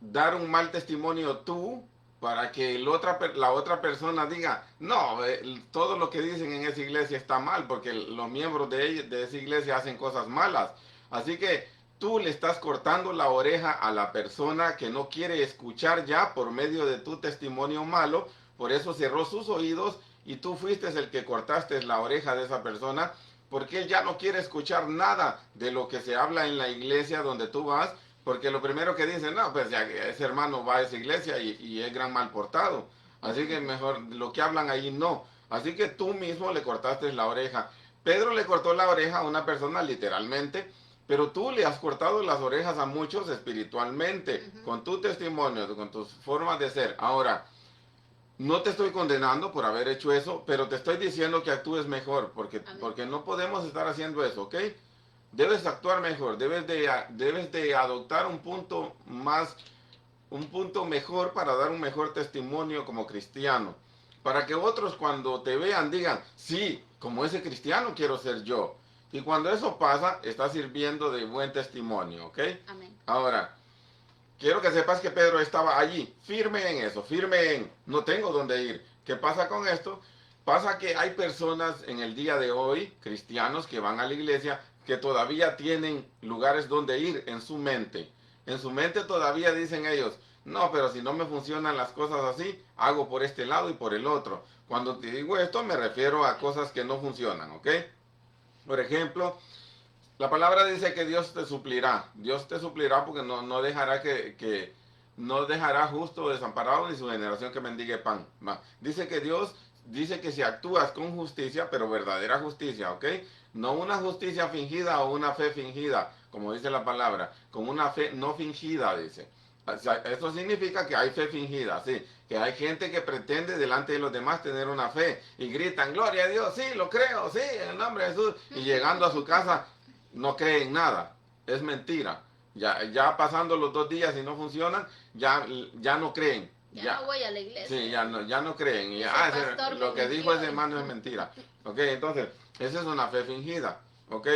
dar un mal testimonio tú para que la otra persona diga, no, todo lo que dicen en esa iglesia está mal, porque los miembros de esa iglesia hacen cosas malas. Así que tú le estás cortando la oreja a la persona que no quiere escuchar ya por medio de tu testimonio malo, por eso cerró sus oídos y tú fuiste el que cortaste la oreja de esa persona, porque él ya no quiere escuchar nada de lo que se habla en la iglesia donde tú vas, porque lo primero que dicen, no, pues ya ese hermano va a esa iglesia y es gran mal portado, así que mejor lo que hablan ahí no, así que tú mismo le cortaste la oreja. Pedro le cortó la oreja a una persona literalmente, pero tú le has cortado las orejas a muchos espiritualmente, con tu testimonio, con tus formas de ser. Ahora, no te estoy condenando por haber hecho eso, pero te estoy diciendo que actúes mejor, porque no podemos estar haciendo eso, ¿ok? Debes actuar mejor, debes de adoptar un punto mejor para dar un mejor testimonio como cristiano. para que otros cuando te vean digan, sí, como ese cristiano quiero ser yo. Y cuando eso pasa, está sirviendo de buen testimonio, ¿ok? Amén. Ahora, quiero que sepas que Pedro estaba allí, firme en eso, firme en, no tengo dónde ir. ¿Qué pasa con esto? Pasa que hay personas en el día de hoy, cristianos que van a la iglesia, que todavía tienen lugares donde ir en su mente. En su mente todavía dicen ellos, no, pero si no me funcionan las cosas así, hago por este lado y por el otro. Cuando te digo esto, me refiero a cosas que no funcionan, ¿ok? Por ejemplo, la palabra dice que Dios te suplirá. Dios te suplirá porque no dejará no dejará justo o desamparado ni su generación que mendigue pan. Dice que Dios dice que si actúas con justicia, pero verdadera justicia, ¿ok? No una justicia fingida o una fe fingida, como dice la palabra, con una fe no fingida, dice. O sea, eso significa que hay fe fingida, sí, que hay gente que pretende delante de los demás tener una fe y gritan, gloria a Dios, sí, lo creo, sí, en el nombre de Jesús, y llegando a su casa no creen nada, es mentira. Ya pasando los 2 días y no funcionan, ya no creen. Ya no voy a la iglesia. Sí, ya no creen. Y, lo que dijo ese hermano es mentira. Ok, entonces, esa es una fe fingida. Ok,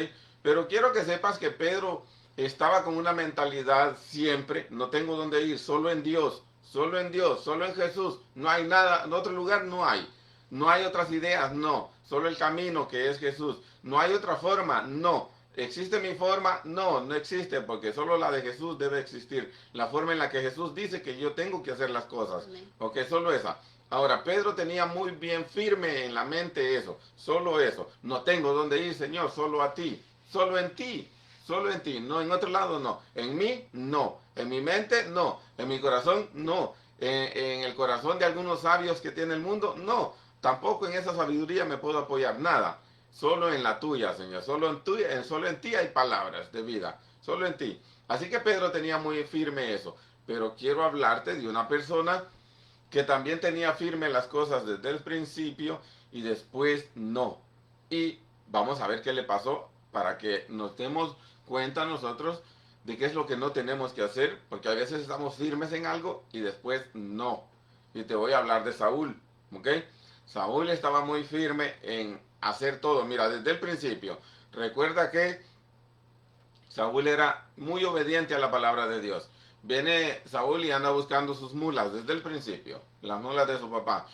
pero quiero que sepas que Pedro estaba con una mentalidad siempre, no tengo dónde ir, solo en Dios, solo en Dios, solo en Jesús. No hay nada, en otro lugar no hay. No hay otras ideas, no. Solo el camino que es Jesús. No hay otra forma, no. ¿Existe mi forma? No, no existe, porque solo la de Jesús debe existir. La forma en la que Jesús dice que yo tengo que hacer las cosas. Ok, solo esa. Ahora, Pedro tenía muy bien firme en la mente eso, solo eso. No tengo dónde ir, Señor, solo a ti, solo en ti, solo en ti. No, en otro lado no. En mí, no. En mi mente, no. En mi corazón, no. En el corazón de algunos sabios que tiene el mundo, no. Tampoco en esa sabiduría me puedo apoyar, nada. Solo en la tuya, Señor. Solo en ti hay palabras de vida. Solo en ti. Así que Pedro tenía muy firme eso. Pero quiero hablarte de una persona que también tenía firme las cosas desde el principio y después no. Y vamos a ver qué le pasó para que nos demos cuenta nosotros de qué es lo que no tenemos que hacer. Porque a veces estamos firmes en algo y después no. Y te voy a hablar de Saúl. ¿Ok? Saúl estaba muy firme en hacer todo. Mira, desde el principio. Recuerda que Saúl era muy obediente a la palabra de Dios. Viene Saúl y anda buscando sus mulas desde el principio. Las mulas de su papá.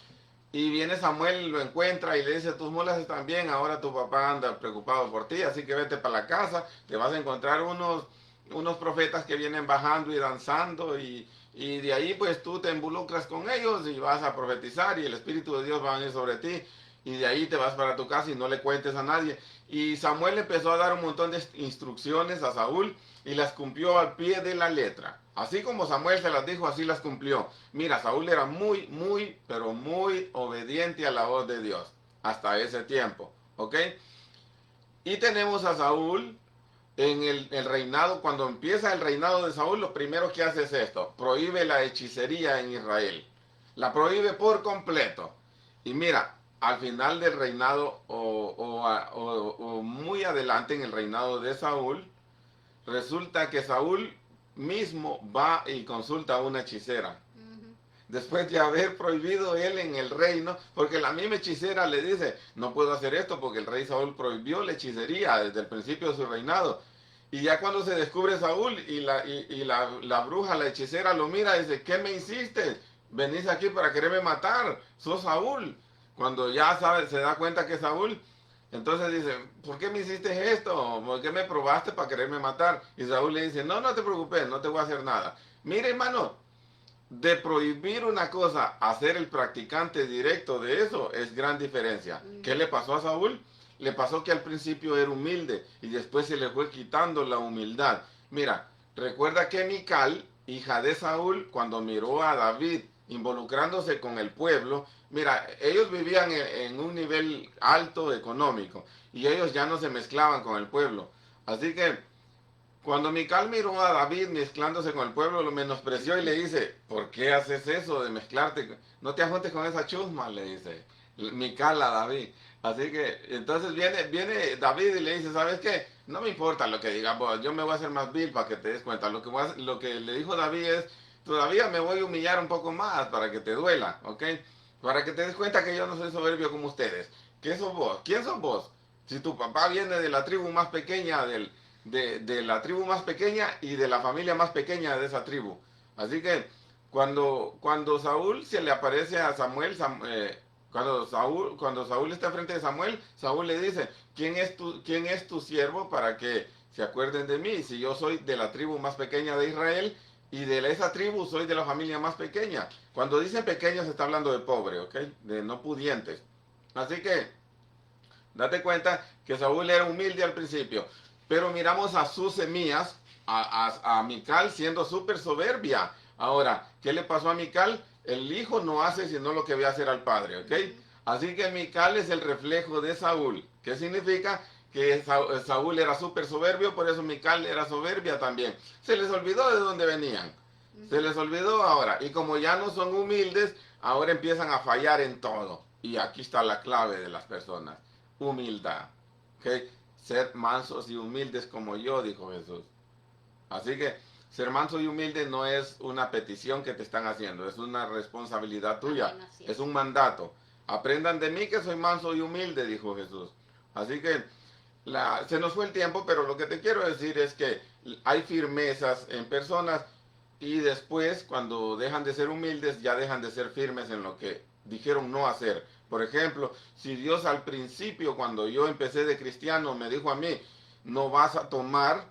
Y viene Samuel, lo encuentra y le dice, tus mulas están bien, ahora tu papá anda preocupado por ti, así que vete para la casa, te vas a encontrar unos profetas que vienen bajando y danzando y de ahí pues tú te involucras con ellos y vas a profetizar y el Espíritu de Dios va a venir sobre ti y de ahí te vas para tu casa y no le cuentes a nadie. Y Samuel empezó a dar un montón de instrucciones a Saúl y las cumplió al pie de la letra. Así como Samuel se las dijo, así las cumplió. Mira, Saúl era pero muy obediente a la voz de Dios hasta ese tiempo, ¿ok? Y tenemos a Saúl en el reinado, cuando empieza el reinado de Saúl, lo primero que hace es esto, prohíbe la hechicería en Israel. La prohíbe por completo. Y mira, al final del reinado o muy adelante en el reinado de Saúl, resulta que Saúl mismo va y consulta a una hechicera. Después de haber prohibido él en el reino, porque la misma hechicera le dice, no puedo hacer esto porque el rey Saúl prohibió la hechicería desde el principio de su reinado. Y ya cuando se descubre Saúl y la bruja, la hechicera lo mira y dice, ¿qué me hiciste? Venís aquí para quererme matar, sos Saúl. Cuando ya se da cuenta que es Saúl, entonces dice, ¿por qué me hiciste esto? ¿Por qué me probaste para quererme matar? Y Saúl le dice, no te preocupes, no te voy a hacer nada. Mire, hermano, de prohibir una cosa a ser el practicante directo de eso es gran diferencia. ¿Qué le pasó a Saúl? Le pasó que al principio era humilde y después se le fue quitando la humildad. Mira, recuerda que Mical, hija de Saúl, cuando miró a David involucrándose con el pueblo, mira, ellos vivían en un nivel alto económico y ellos ya no se mezclaban con el pueblo. Así que cuando Mical miró a David mezclándose con el pueblo, lo menospreció y le dice, ¿por qué haces eso de mezclarte? No te ajuntes con esa chusma, le dice Mical a David. Así que entonces viene David y le dice, ¿sabes qué? No me importa lo que diga, yo me voy a hacer más vil para que te des cuenta. Lo que le dijo David es, todavía me voy a humillar un poco más para que te duela, ¿ok? Para que te des cuenta que yo no soy soberbio como ustedes. ¿Qué sos vos? ¿Quién sos vos? Si tu papá viene de la tribu más pequeña, de la tribu más pequeña y de la familia más pequeña de esa tribu. Así que cuando Saúl se le aparece a Samuel, cuando Saúl está frente de Samuel, Saúl le dice, quién es tu siervo para que se acuerden de mí? Si yo soy de la tribu más pequeña de Israel y de esa tribu soy de la familia más pequeña. Cuando dicen pequeños se está hablando de pobre, ¿ok? De no pudientes. Así que date cuenta que Saúl era humilde al principio, pero miramos a sus semillas, a Mical siendo súper soberbia. Ahora, ¿qué le pasó a Mical? El hijo no hace sino lo que ve hacer al padre, ¿ok? Así que Mical es el reflejo de Saúl. ¿Qué significa? Que Saúl era súper soberbio, por eso Mical era soberbia también. Se les olvidó de dónde venían. Se les olvidó ahora. Y como ya no son humildes, ahora empiezan a fallar en todo. Y aquí está la clave de las personas. Humildad. ¿Okay? Ser mansos y humildes como yo, dijo Jesús. Así que ser manso y humilde no es una petición que te están haciendo, es una responsabilidad tuya, Amén, así es un mandato. Aprendan de mí que soy manso y humilde, dijo Jesús. Así que se nos fue el tiempo, pero lo que te quiero decir es que hay firmezas en personas y después, cuando dejan de ser humildes, ya dejan de ser firmes en lo que dijeron no hacer. Por ejemplo, si Dios al principio, cuando yo empecé de cristiano, me dijo a mí, no vas a tomar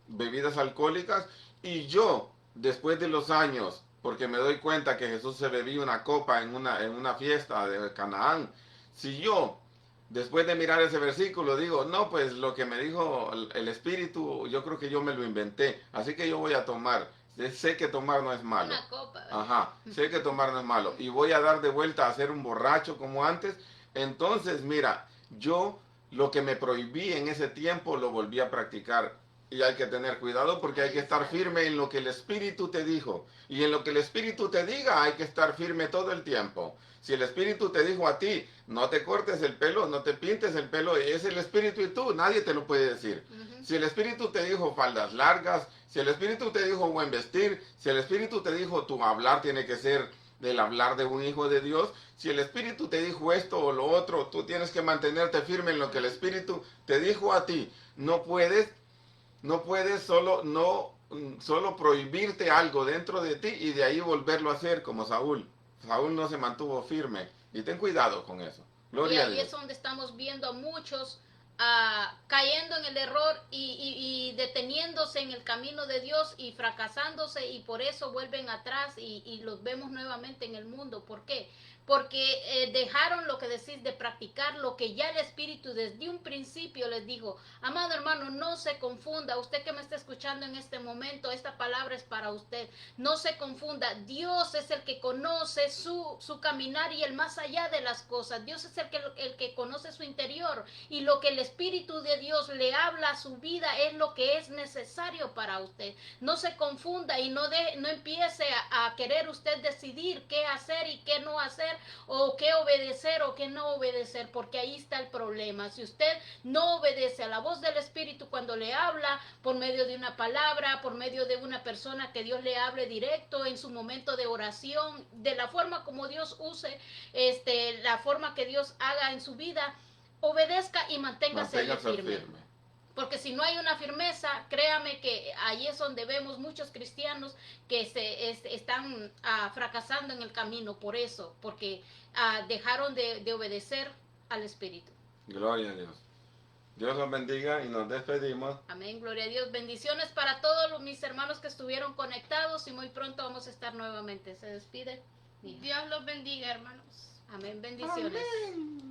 bebidas alcohólicas, y yo, después de los años, porque me doy cuenta que Jesús se bebía una copa en una fiesta de Canaán, si yo, después de mirar ese versículo, digo, no, pues lo que me dijo el Espíritu, yo creo que yo me lo inventé, así que yo voy a tomar. Sé que tomar no es malo. Una copa, ¿verdad? Ajá, sé que tomar no es malo. Y voy a dar de vuelta a ser un borracho como antes. Entonces, mira, yo lo que me prohibí en ese tiempo lo volví a practicar. Y hay que tener cuidado porque hay que estar firme en lo que el Espíritu te dijo. Y en lo que el Espíritu te diga hay que estar firme todo el tiempo. Si el Espíritu te dijo a ti, no te cortes el pelo, no te pintes el pelo, es el Espíritu y tú, nadie te lo puede decir. Si el Espíritu te dijo faldas largas, si el Espíritu te dijo buen vestir, si el Espíritu te dijo tu hablar tiene que ser del hablar de un hijo de Dios, si el Espíritu te dijo esto o lo otro, tú tienes que mantenerte firme en lo que el Espíritu te dijo a ti. No puedes solo prohibirte algo dentro de ti y de ahí volverlo a hacer como Saúl. Saúl no se mantuvo firme. Y ten cuidado con eso. Y Gloria a ahí Dios. es donde estamos viendo a muchos cayendo en el error y deteniéndose en el camino de Dios y fracasándose, y por eso vuelven atrás y los vemos nuevamente en el mundo. ¿Por qué? Porque dejaron lo que decís de practicar lo que ya el Espíritu desde un principio les dijo. Amado hermano, no se confunda. Usted que me está escuchando en este momento, esta palabra es para usted. No se confunda. Dios es el que conoce su caminar y el más allá de las cosas. Dios es el que conoce su interior, y lo que el Espíritu de Dios le habla a su vida es lo que es necesario para usted. No se confunda y no empiece a querer usted decidir qué hacer y qué no hacer, o qué obedecer o qué no obedecer, porque ahí está el problema. Si usted no obedece a la voz del Espíritu cuando le habla por medio de una palabra, por medio de una persona que Dios le hable directo en su momento de oración, de la forma como Dios use, la forma que Dios haga en su vida, obedezca y manténgase firme. Porque si no hay una firmeza, créame que ahí es donde vemos muchos cristianos que están fracasando en el camino por eso, porque dejaron de obedecer al Espíritu. Gloria a Dios. Dios los bendiga y nos despedimos. Amén, gloria a Dios. Bendiciones para todos mis hermanos que estuvieron conectados, y muy pronto vamos a estar nuevamente. Se despide. Dios los bendiga, hermanos. Amén, bendiciones. Amén.